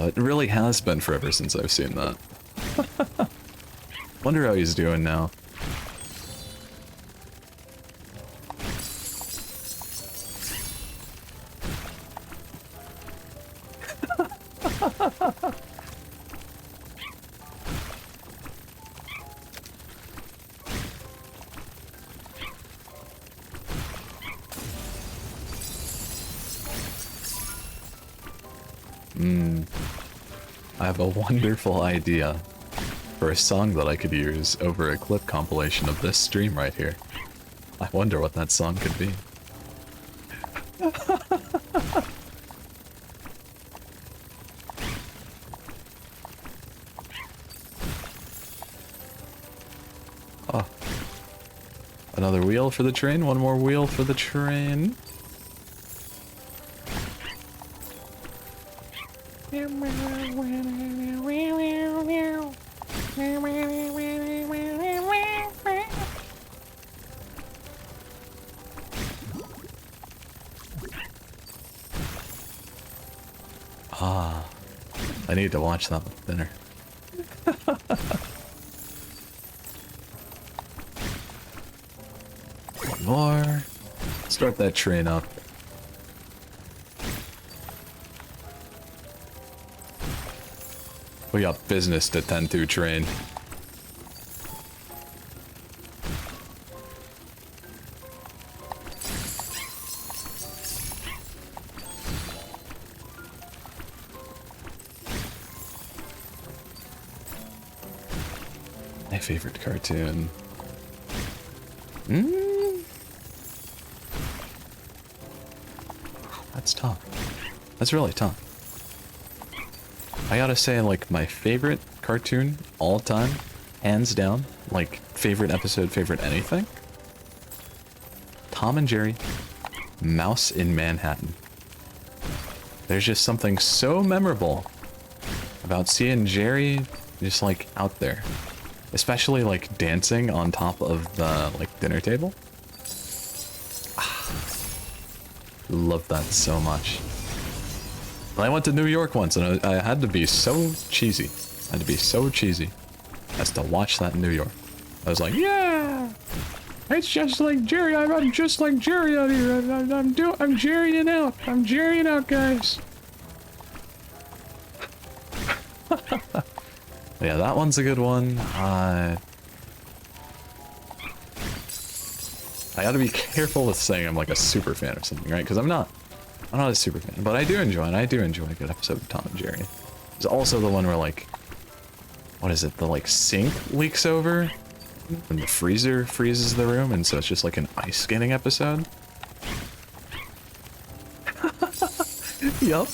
It really has been forever since I've seen that. Wonder how he's doing now. I have a wonderful idea for a song that I could use over a clip compilation of this stream right here. I wonder what that song could be. Oh. Another wheel for the train, one more wheel for the train. Ah, I need to watch that with dinner. One more. Start that train up. We got business to tend to, train. My favorite cartoon. That's tough. That's really tough. I gotta say, like, my favorite cartoon all time, hands down, like, favorite episode, favorite anything, Tom and Jerry, Mouse in Manhattan. There's just something so memorable about seeing Jerry just, like, out there. Especially, like, dancing on top of the, like, dinner table. Love that so much. I went to New York once, and I had to be so cheesy. I had to be so cheesy as to watch that in New York. I was like, yeah! It's just like Jerry. I'm just like Jerry out here. I'm Jerrying out. I'm Jerrying out, guys. Yeah, that one's a good one. I gotta be careful with saying I'm like a super fan of something, right? Because I'm not a super fan, but I do enjoy it. I do enjoy a good episode of Tom and Jerry. There's also the one where, like, what is it? The, like, sink leaks over and the freezer freezes the room, and so it's just like an ice skating episode. Yup.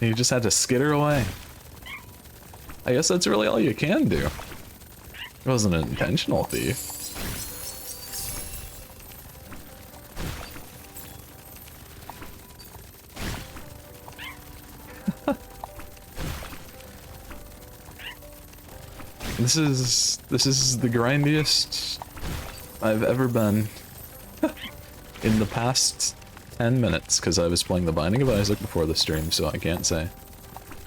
And you just had to skitter away. I guess that's really all you can do. It wasn't an intentional thief. This is the grindiest I've ever been in the past 10 minutes, because I was playing The Binding of Isaac before the stream, so I can't say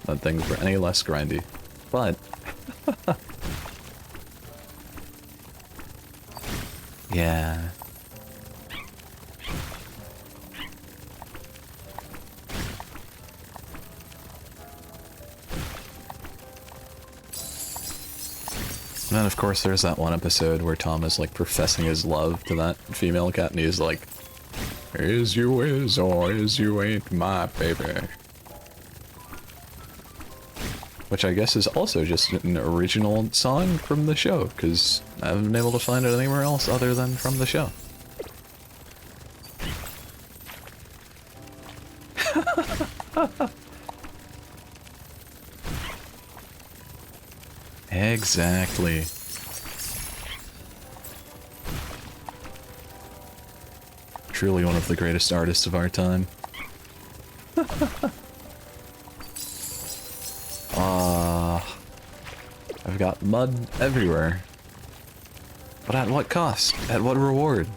that things were any less grindy. But yeah. And then, of course, there's that one episode where Tom is, like, professing his love to that female cat, and he's like, is you is or is you ain't my baby. Which I guess is also just an original song from the show, because I haven't been able to find it anywhere else other than from the show. Exactly. Truly one of the greatest artists of our time. I've got mud everywhere. But at what cost? At what reward?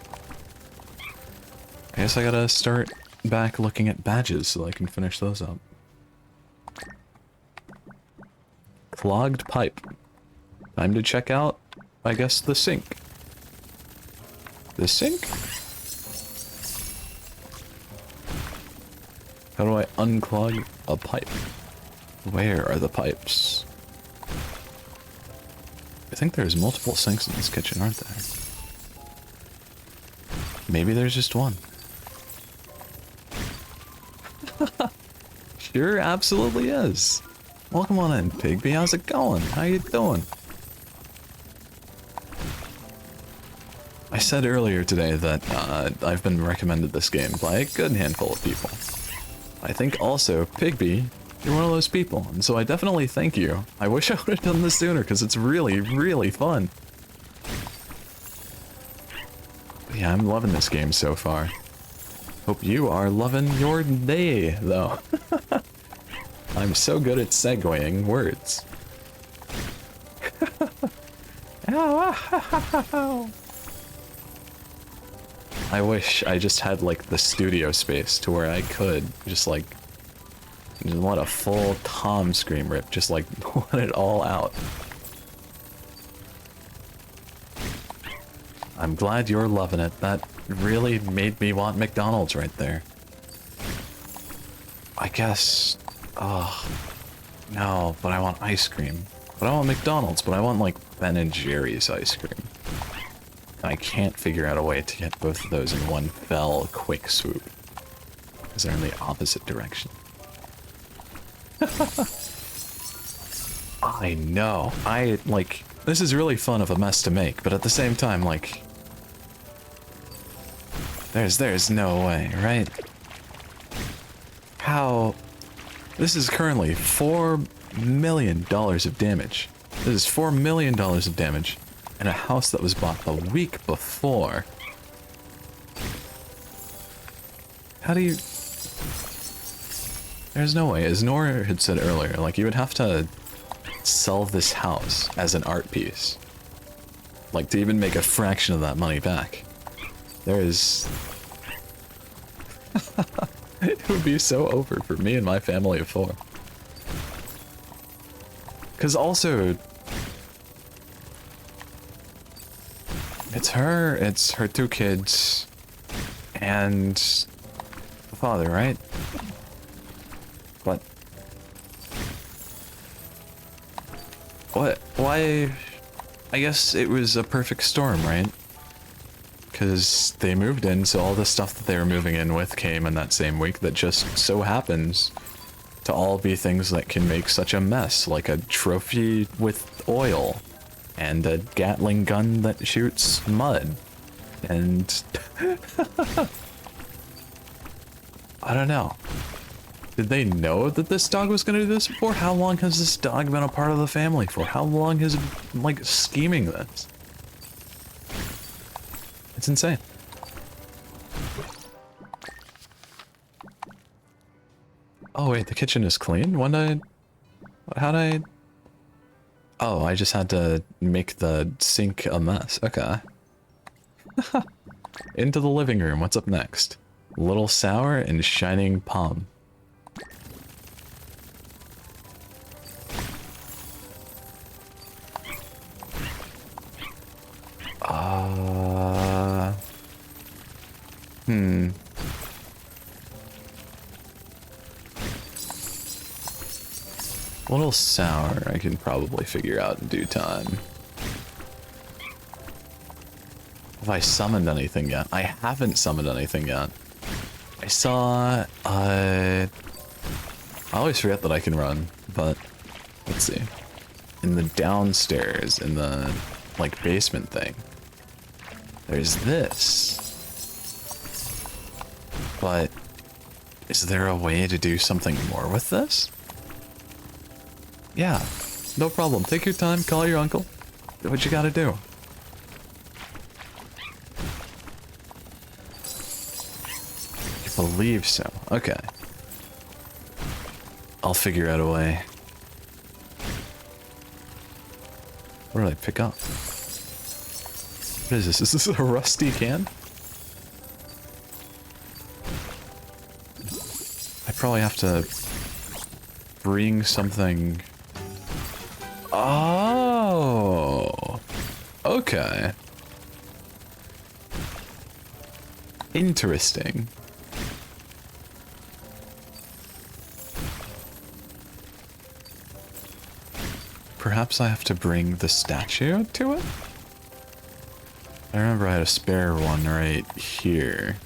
I guess I gotta start back looking at badges so I can finish those up. Clogged pipe. Time to check out, I guess, the sink. The sink? How do I unclog a pipe? Where are the pipes? I think there's multiple sinks in this kitchen, aren't there? Maybe there's just one. Sure, absolutely is. Welcome on in, Pigby. How's it going? How you doing? I said earlier today that I've been recommended this game by a good handful of people. I think also, Pigby, you're one of those people, and so I definitely thank you. I wish I would have done this sooner, because it's really, really fun. But yeah, I'm loving this game so far. Hope you are loving your day, though. I'm so good at segueing words. I wish I just had, like, the studio space to where I could just, like, just let a full Tom scream rip, just, like, let it all out. I'm glad you're loving it. That really made me want McDonald's right there. I guess... Oh, no, but I want ice cream. But I want McDonald's, but I want, like, Ben & Jerry's ice cream. And I can't figure out a way to get both of those in one fell quick swoop. Because they're in the opposite direction. I know. Like, this is really fun of a mess to make, but at the same time, like... There's no way, right? How... This is currently $4 million of damage. This is $4 million of damage in a house that was bought the week before. How do you... There's no way. As Nora had said earlier, like, you would have to sell this house as an art piece. Like, to even make a fraction of that money back. There is... It would be so over for me and my family of four. Because also... It's her two kids, and the father, right? What? What? Why? I guess it was a perfect storm, right? Because they moved in, so all the stuff that they were moving in with came in that same week that just so happens to all be things that can make such a mess, like a trophy with oil, and a gatling gun that shoots mud, and... I don't know. Did they know that this dog was gonna do this before? How long has this dog been a part of the family for? How long has it been, like, scheming this? It's insane. Oh wait, the kitchen is clean? When did I... How'd I... Oh, I just had to make the sink a mess. Okay. Into the living room. What's up next? Little Sour and Shining Palm. Little Sour I can probably figure out in due time. Have I summoned anything yet? I haven't summoned anything yet. I saw, I always forget that I can run, but Let's see. In the downstairs, in the, like, basement thing, there's this. But is there a way to do something more with this? Yeah, no problem. Take your time, call your uncle. Do what you gotta do. I believe so. Okay. I'll figure out a way. What did I pick up? What is this? Is this a rusty can? I probably have to bring something. Oh, okay. Interesting. Perhaps I have to bring the statue to it? I remember I had a spare one right here.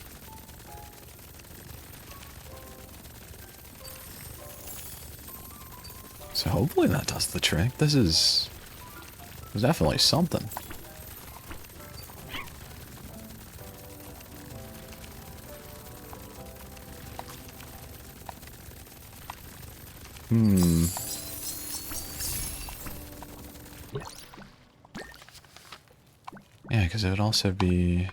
So hopefully that does the trick. This is definitely something. Yeah, because it would also be...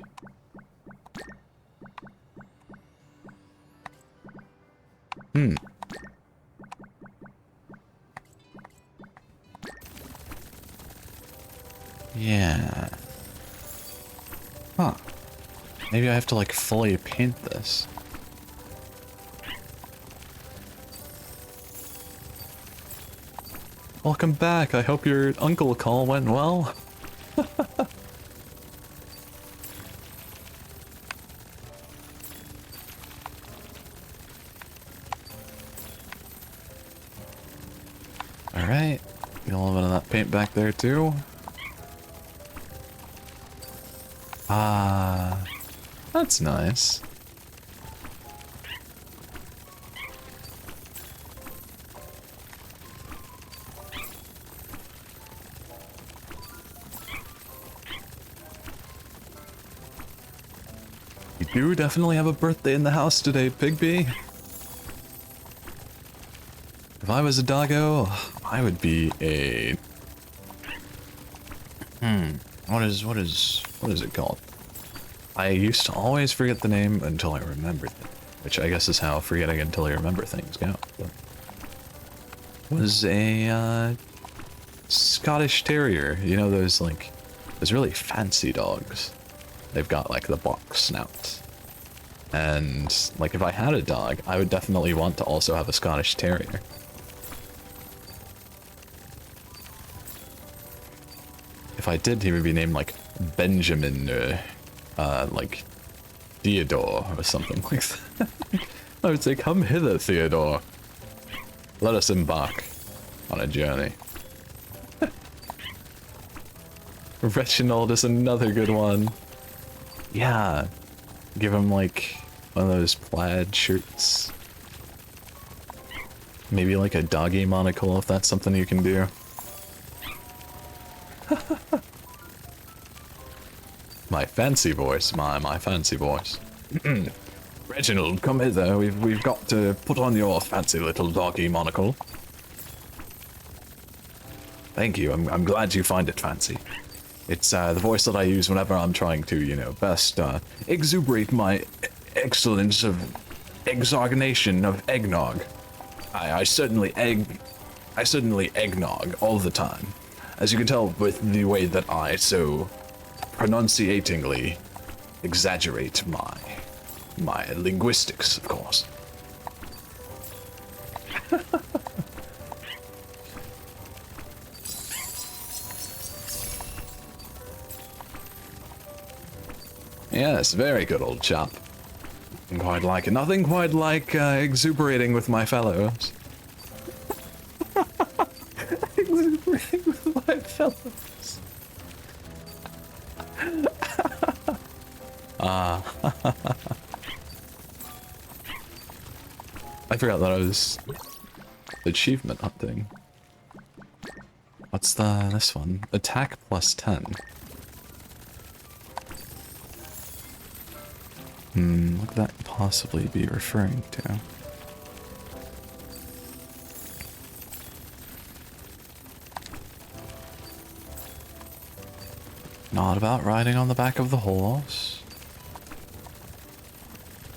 Yeah. Huh. Maybe I have to, like, fully paint this. Welcome back. I hope your uncle call went well. Alright. Get a little bit of that paint back there, too. Ah, that's nice. You do definitely have a birthday in the house today, Pigby. If I was a doggo, I would be a... What is it called? I used to always forget the name until I remembered it, which I guess is how forgetting until I remember things go. But was a Scottish Terrier. You know those like those really fancy dogs. They've got like the box snout. And like if I had a dog, I would definitely want to also have a Scottish Terrier. If I did, he would be named like Benjamin or like Theodore or something like that. I would say, come hither, Theodore. Let us embark on a journey. Reginald is another good one. Yeah. Give him like one of those plaid shirts. Maybe like a doggy monocle if that's something you can do. My fancy voice, my fancy voice. Reginald, come hither. We've got to put on your fancy little doggy monocle. Thank you. I'm glad you find it fancy. It's the voice that I use whenever I'm trying to, you know, best exuberate my excellence of exognation of eggnog. I certainly eggnog all the time. As you can tell with the way that I so pronunciatingly exaggerate my linguistics, of course. Yes, very good old chap. Nothing quite like it. Nothing quite like exuberating with my fellows. Exuberating with my fellows. I forgot that I was achievement hunting. what's this one? Attack plus 10. What could that possibly be referring to? Not about riding on the back of the horse.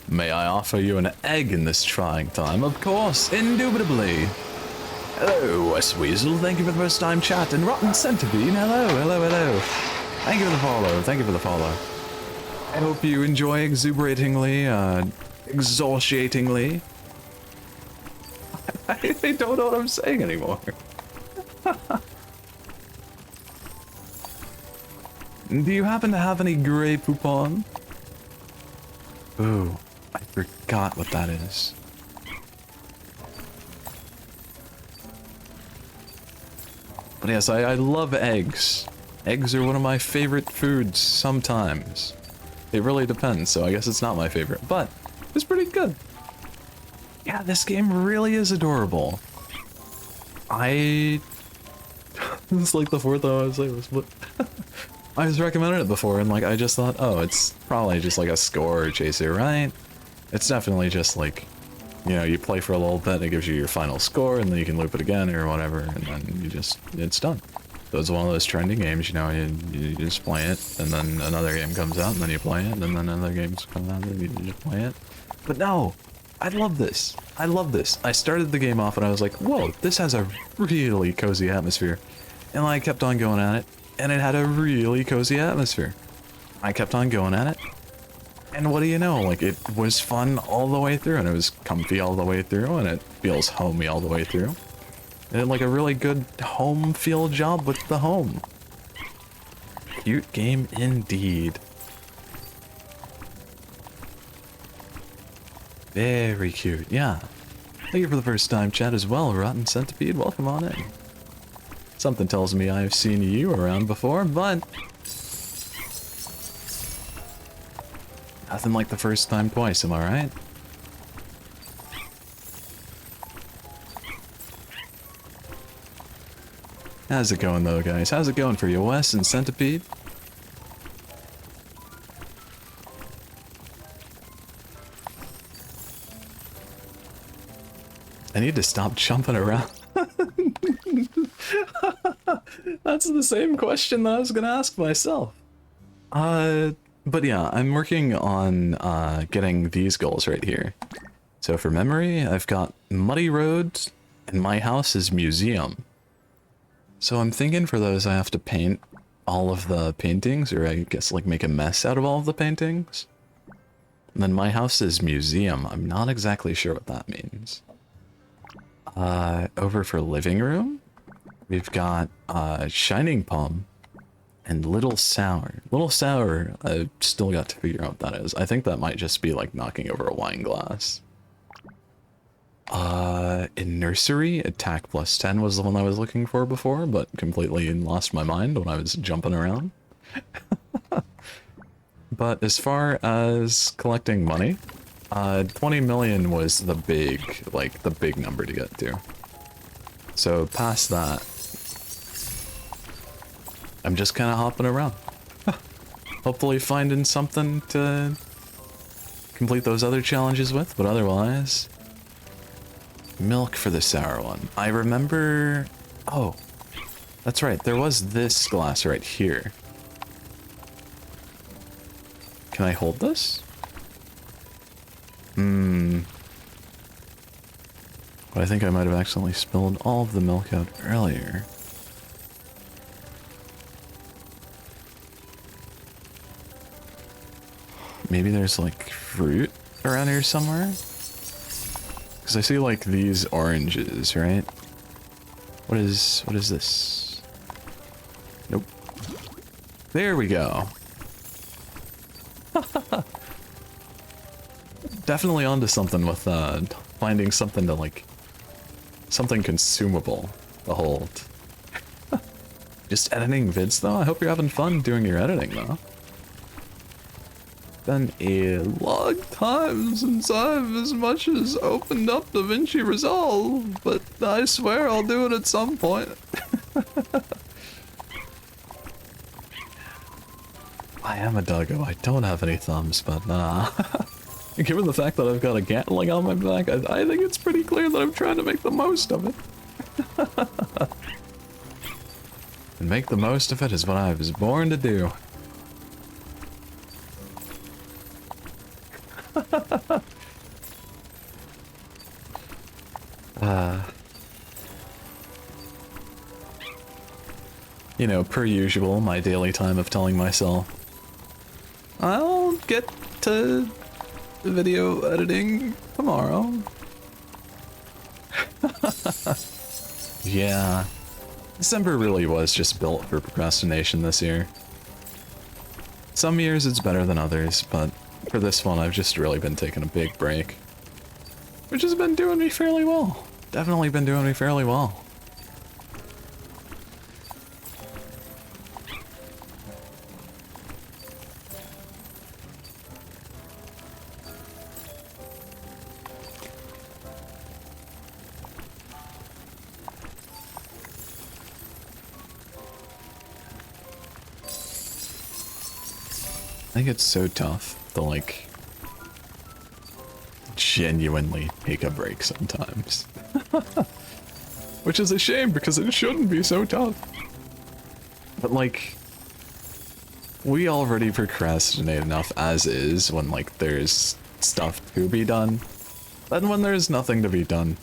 May I offer you an egg in this trying time? Of course, indubitably. Hello, West Weasel. Thank you for the first time chat. And Rotten Centipede. Hello, hello, hello. Thank you for the follow. Thank you for the follow. I hope you enjoy exuberatingly, exhaustionatingly. I don't know what I'm saying anymore. Do you happen to have any Grey Poupon? Ooh, I forgot what that is. But yes, I love eggs. Eggs are one of my favorite foods sometimes. It really depends, so I guess it's not my favorite, but it's pretty good. Yeah, this game really is adorable. It's like the fourth time I was like this, but I was recommended it before, and like I just thought, oh, it's probably just like a score chaser, right? It's definitely just like, you know, you play for a little bit, it gives you your final score, and then you can loop it again or whatever, and then you just, it's done. So it's one of those trending games, you know, you just play it, and then another game comes out, and then you play it, and then another game comes out, and you just play it. But no, I love this. I love this. I started the game off, and I was like, whoa, this has a really cozy atmosphere. And I kept on going at it, and it had a really cozy atmosphere. I kept on going at it, and what do you know, like, it was fun all the way through, and it was comfy all the way through, and it feels homey all the way through. It had like a really good home feel job with the home. Cute game indeed. Very cute, yeah. Thank you for the first time chat as well, Rotten Centipede. Welcome on in. Something tells me I've seen you around before, but nothing like the first time twice, am I right? How's it going though, guys? How's it going for you, Wes and Centipede? I need to stop jumping around. That's the same question that I was gonna ask myself. But yeah, I'm working on getting these goals right here. So for memory, I've got Muddy Roads, and my house is Museum. So I'm thinking for those I have to paint all of the paintings, or I guess like make a mess out of all of the paintings. And then my house is Museum. I'm not exactly sure what that means. Over for living room, we've got Shining Palm and Little Sour. Little Sour, I've still got to figure out what that is. I think that might just be like knocking over a wine glass. In Nursery, Attack plus 10 was the one I was looking for before, but completely lost my mind when I was jumping around. But as far as collecting money, 20 million was the big number to get to. So past that, I'm just kind of hopping around. Hopefully finding something to complete those other challenges with, but otherwise, milk for the sour one. I remember, oh, that's right, there was this glass right here. Can I hold this? But I think I might have accidentally spilled all of the milk out earlier. Maybe there's like fruit around here somewhere? Because I see like these oranges, right? What is this? Nope. There we go. Definitely onto something with finding something to like, something consumable to hold. Just editing vids though? I hope you're having fun doing your editing though. Been a long time since I've as much as opened up DaVinci Resolve, but I swear I'll do it at some point. I am a doggo. I don't have any thumbs, but given the fact that I've got a gatling on my back, I think it's pretty clear that I'm trying to make the most of it. And make the most of it is what I was born to do. You know, per usual, my daily time of telling myself, I'll get to the video editing tomorrow. Yeah. December really was just built for procrastination this year. Some years it's better than others, but for this one I've just really been taking a big break. Which has been doing me fairly well. Definitely been doing me fairly well. I think it's so tough to, like, genuinely take a break sometimes. Which is a shame, because it shouldn't be so tough. But, like, we already procrastinate enough as is when, like, there's stuff to be done. Then when there's nothing to be done,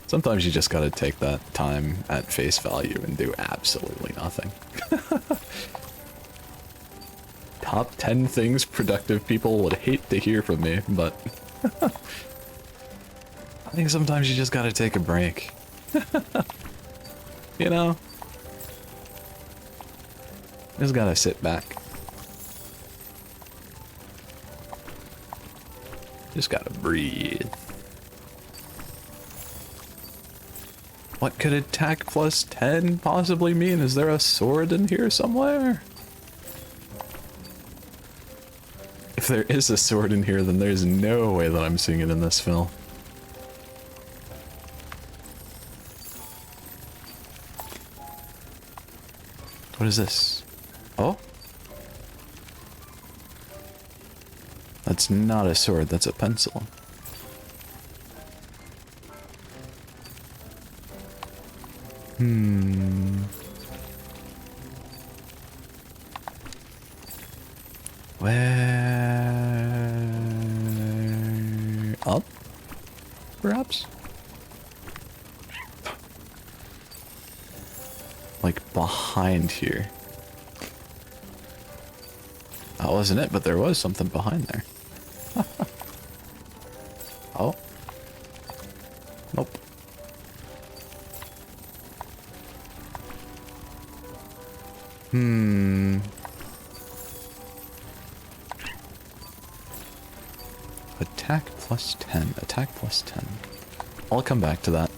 sometimes you just gotta take that time at face value and do absolutely nothing. Top 10 things productive people would hate to hear from me, but I think sometimes you just gotta take a break. You know? Just gotta sit back. Just gotta breathe. What could attack plus 10 possibly mean? Is there a sword in here somewhere? If there is a sword in here, then there's no way that I'm seeing it in this film. What is this? Oh? That's not a sword, that's a pencil. Where... up? Perhaps? Like, behind here. That wasn't it, but there was something behind there. Oh? Nope. Attack plus 10. Attack plus 10. I'll come back to that.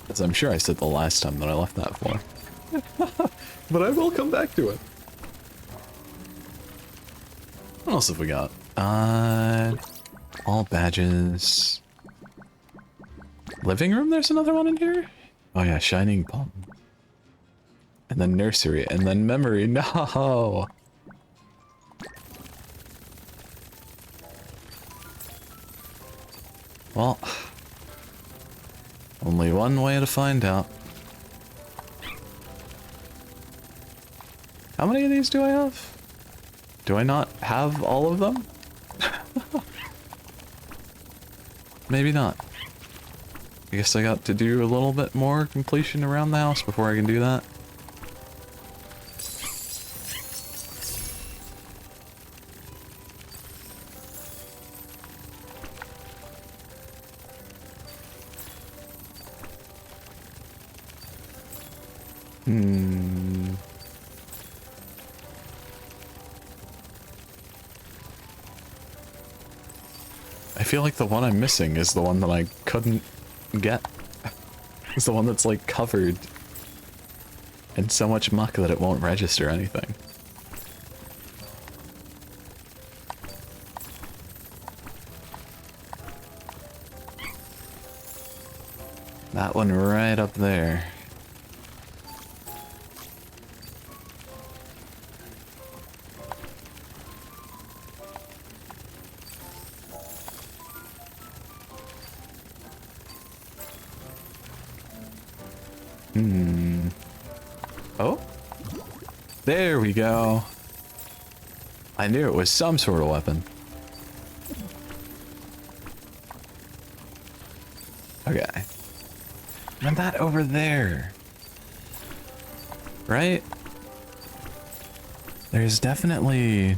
As I'm sure I said the last time that I left that for. But I will come back to it. What else have we got? All badges. Living room, there's another one in here? Oh yeah, shining palm. And then nursery, and then memory. No! Well, only one way to find out. How many of these do I have? Do I not have all of them? Maybe not. I guess I got to do a little bit more completion around the house before I can do that. I feel like the one I'm missing is the one that I couldn't get. It's the one that's like covered in so much muck that it won't register anything. That one right up there. Hmm. Oh? There we go. I knew it was some sort of weapon. Okay. And that over there. Right? There's definitely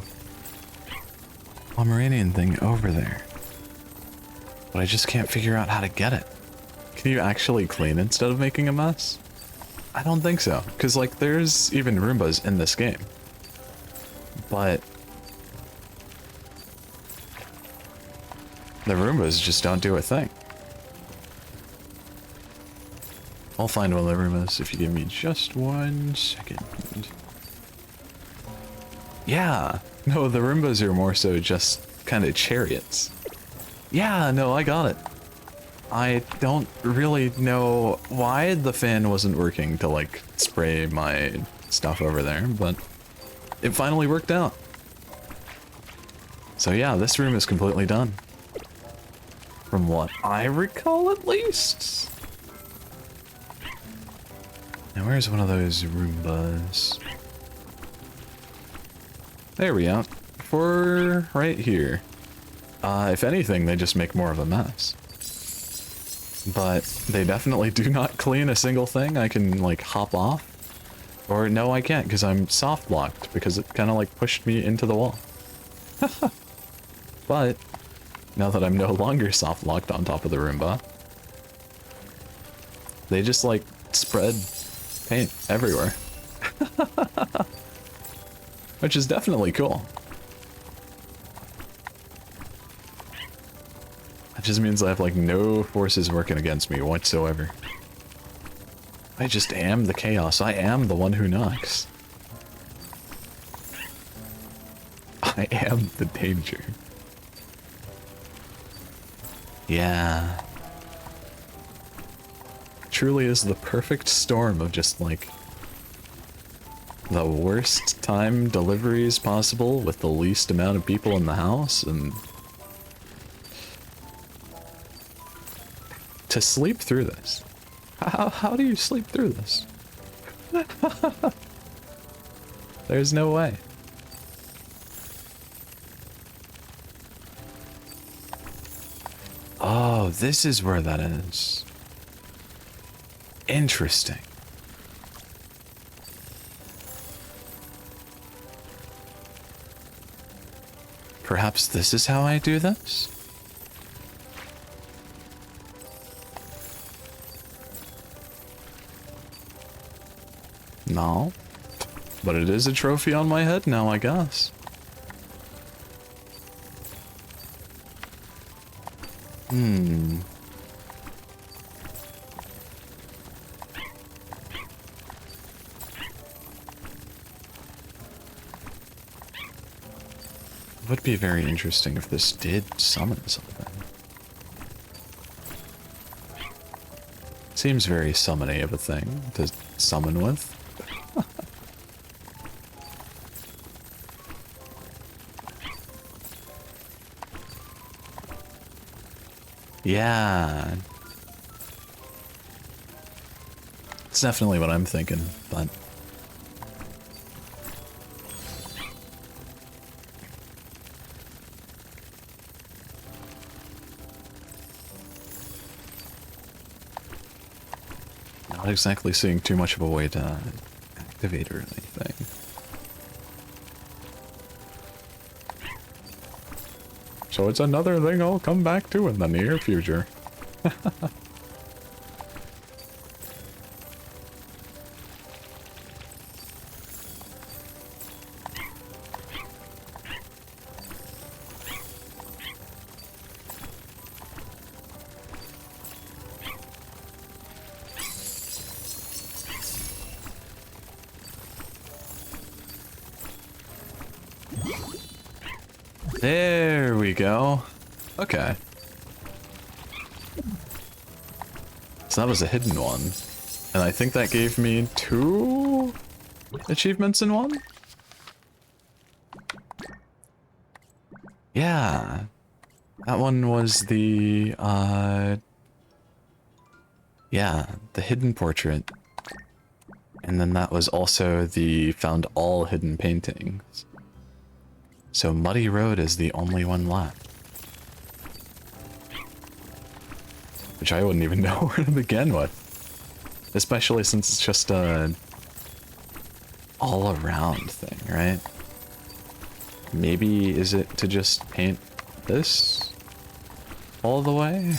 pomeranian thing over there. But I just can't figure out how to get it. Can you actually clean instead of making a mess? I don't think so. Because, like, there's even Roombas in this game. But the Roombas just don't do a thing. I'll find one of the Roombas if you give me just 1 second. Yeah. No, the Roombas are more so just kind of chariots. Yeah, no, I got it. I don't really know why the fan wasn't working to, like, spray my stuff over there, but it finally worked out. So yeah, this room is completely done. From what I recall, at least. Now where's one of those Roombas? There we go. For right here. If anything, they just make more of a mess. But they definitely do not clean a single thing. I can, like, hop off. Or no, I can't, because I'm soft locked, because it kind of, like, pushed me into the wall. But now that I'm no longer soft locked on top of the Roomba, they just, like, spread paint everywhere. Which is definitely cool. That just means I have, like, no forces working against me whatsoever. I just am the chaos. I am the one who knocks. I am the danger. Yeah. Truly is the perfect storm of just, like, the worst time deliveries possible with the least amount of people in the house, and to sleep through this. How do you sleep through this? There's no way. Oh, this is where that is. Interesting. Perhaps this is how I do this? No. But it is a trophy on my head now, I guess. Hmm. It would be very interesting if this did summon something. Seems very summony of a thing to summon with. Yeah. It's definitely what I'm thinking, but not exactly seeing too much of a way to activate or anything. So it's another thing I'll come back to in the near future. There we go. Okay. So that was a hidden one. And I think that gave me 2 achievements in one? Yeah. That one was the, yeah, the hidden portrait. And then that was also the found all hidden paintings. So Muddy Road is the only one left. Which I wouldn't even know where to begin with. Especially since it's just a all-around thing, right? Maybe is it to just paint this all the way?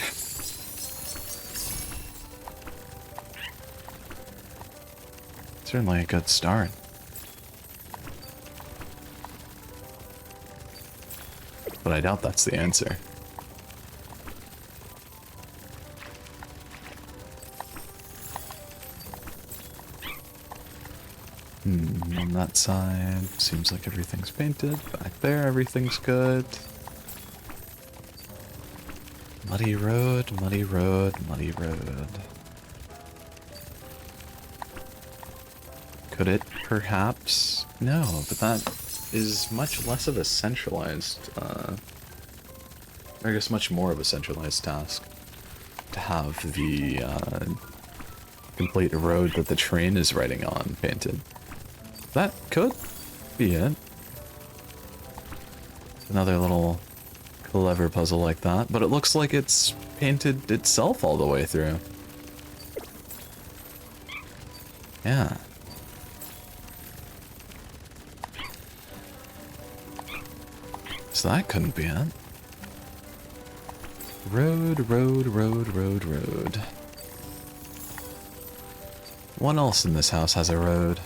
Certainly a good start. But I doubt that's the answer. On that side, seems like everything's painted. Back there, everything's good. Muddy road, muddy road, muddy road. Could it perhaps? No, but that is much less of a centralized, I guess much more of a centralized task. To have the, complete road that the train is riding on painted. That could be it. Another little clever puzzle like that, but it looks like it's painted itself all the way through. Yeah. So that couldn't be it. Road, road, road, road, road. What else in this house has a road?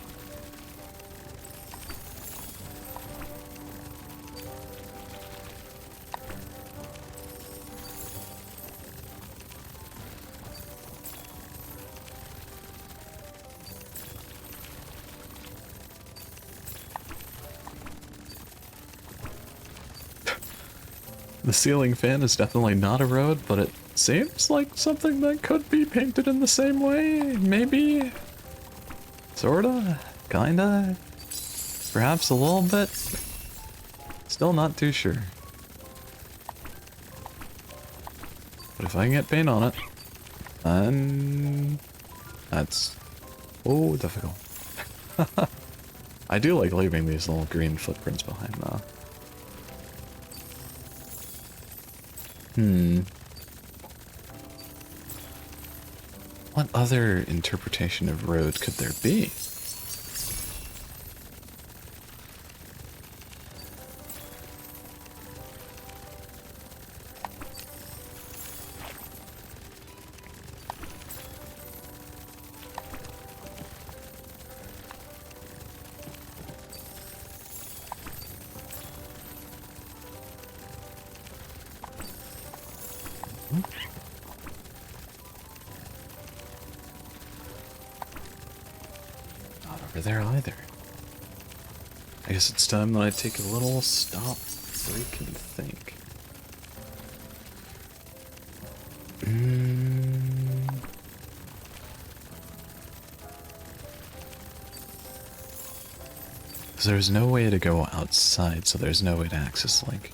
The ceiling fan is definitely not a road, but it seems like something that could be painted in the same way. Maybe? Sorta? Kinda? Perhaps a little bit? Still not too sure. But if I can get paint on it, then that's... oh, difficult. I do like leaving these little green footprints behind though. What other interpretation of road could there be? There either. I guess it's time that I take a little stop, break, and think. Because there's no way to go outside, so there's no way to access, like,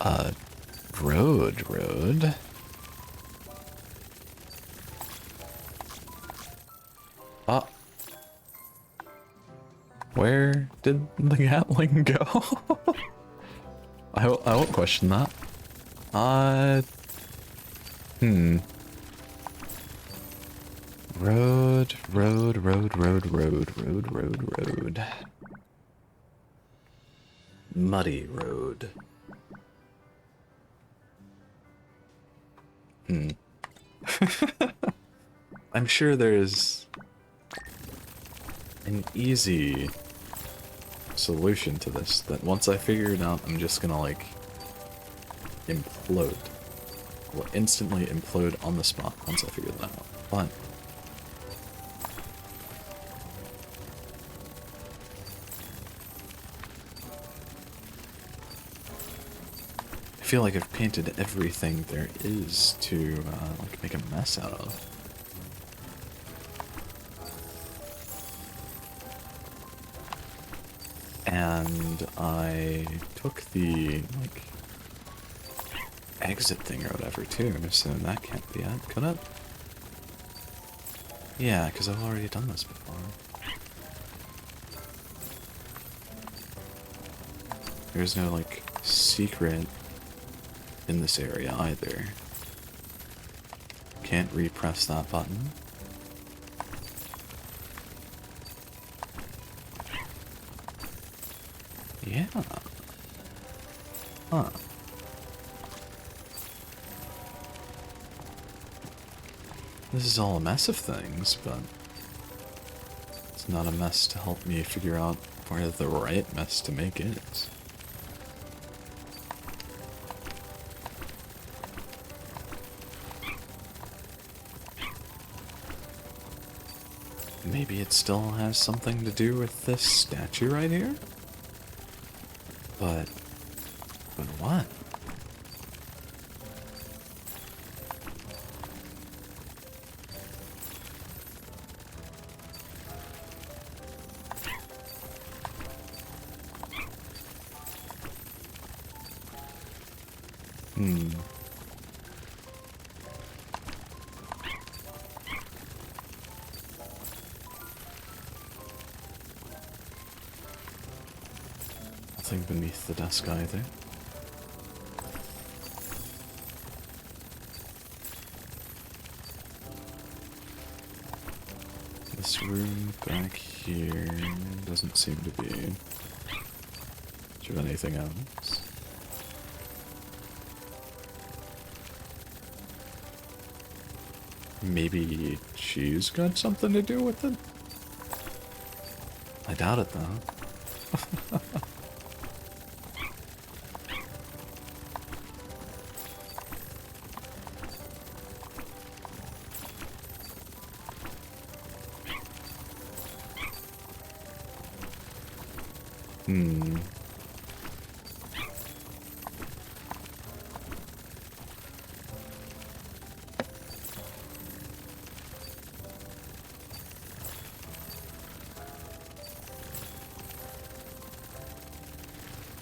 a road. Ah. Where did the gatling go? I won't question that. Road. Muddy road. I'm sure there's an easy solution to this that once I figure it out, I'm just gonna like implode. Will instantly implode on the spot once I figure that out. But I feel like I've painted everything there is to like make a mess out of. And I took the, like, exit thing or whatever, too, so that can't be it, could it? Yeah, because I've already done this before. There's no, like, secret in this area either. Can't repress that button. Yeah. Huh. This is all a mess of things, but it's not a mess to help me figure out where the right mess to make is. Maybe it still has something to do with this statue right here? But what? Nothing beneath the desk either. This room back here doesn't seem to be much of anything else. Maybe she's got something to do with it? I doubt it though.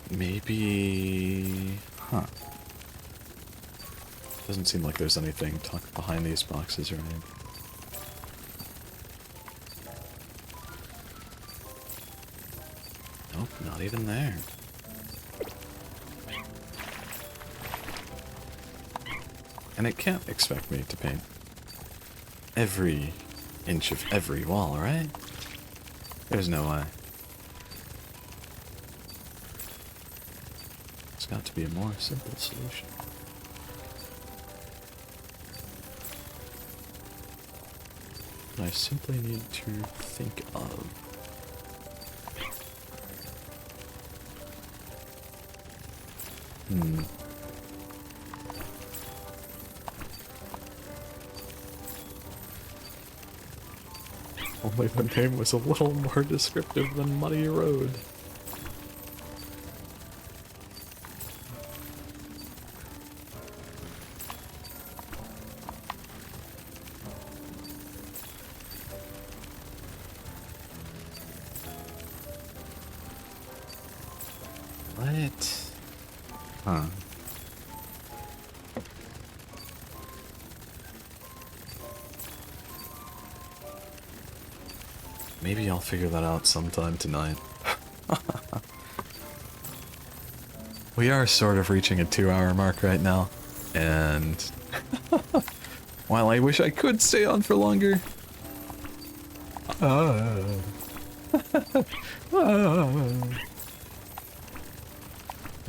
Maybe... Huh. Doesn't seem like there's anything tucked behind these boxes, right? Nope, not even there. And it can't expect me to paint every inch of every wall, right? There's no way. It's got to be a more simple solution. I simply need to think of. Only the name was a little more descriptive than Muddy Road. What? Huh. Maybe I'll figure that out sometime tonight. We are sort of reaching a 2-hour mark right now, and while I wish I could stay on for longer, I'm a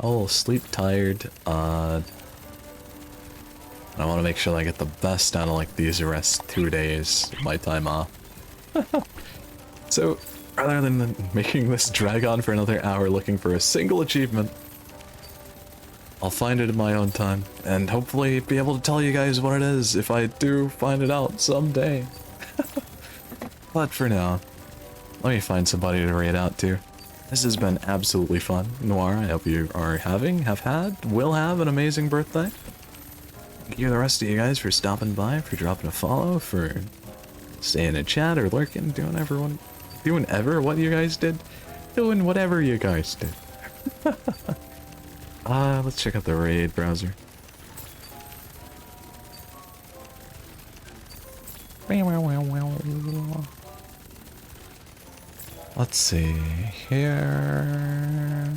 little sleep tired, and I want to make sure I get the best out of like these rest 2 days of my time off. So, rather than making this drag on for another hour looking for a single achievement, I'll find it in my own time, and hopefully be able to tell you guys what it is if I do find it out someday. But for now, let me find somebody to raid out to. This has been absolutely fun. Noir, I hope you are having, have had, will have an amazing birthday. Thank you to the rest of you guys for stopping by, for dropping a follow, for staying in chat or lurking, doing what you guys did. Doing whatever you guys did. Let's check out the raid browser. Let's see here.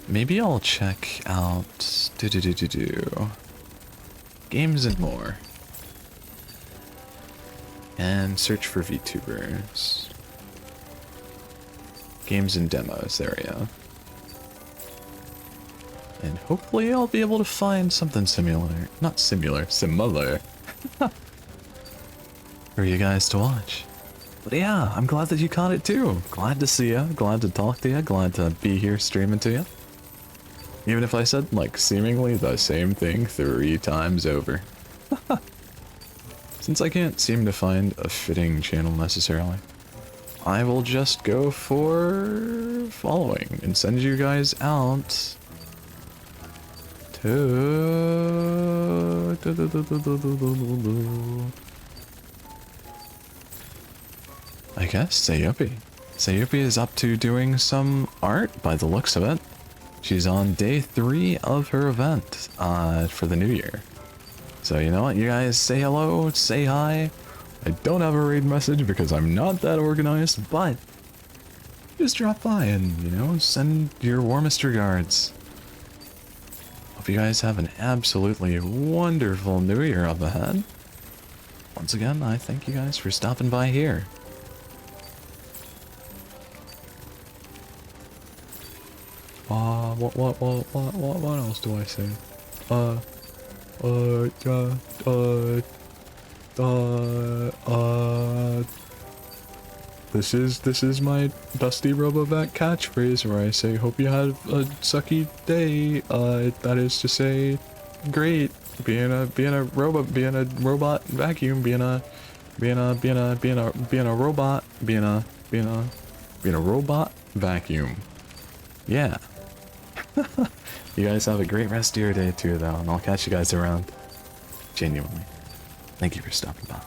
Maybe I'll check out games and more, and search for VTubers. Games and demos, there we go. And hopefully I'll be able to find something similar. Not similar, similar. For you guys to watch. But yeah, I'm glad that you caught it too. Glad to see ya, glad to talk to ya, glad to be here streaming to ya. Even if I said, like, seemingly the same thing 3 times over. Since I can't seem to find a fitting channel necessarily, I will just go for following and send you guys out to... I guess Sayupi. Sayupi is up to doing some art by the looks of it. She's on day 3 of her event for the new year. So you know what, you guys say hello, say hi. I don't have a raid message because I'm not that organized, but just drop by and, you know, send your warmest regards. Hope you guys have an absolutely wonderful new year up ahead. Once again, I thank you guys for stopping by here. What else do I say? This is my Dusty Robovac catchphrase where I say, hope you had a sucky day. That is to say, great. Being a robot vacuum, being a robot vacuum. Yeah. You guys have a great rest of your day too, though, and I'll catch you guys around. Genuinely. Thank you for stopping by.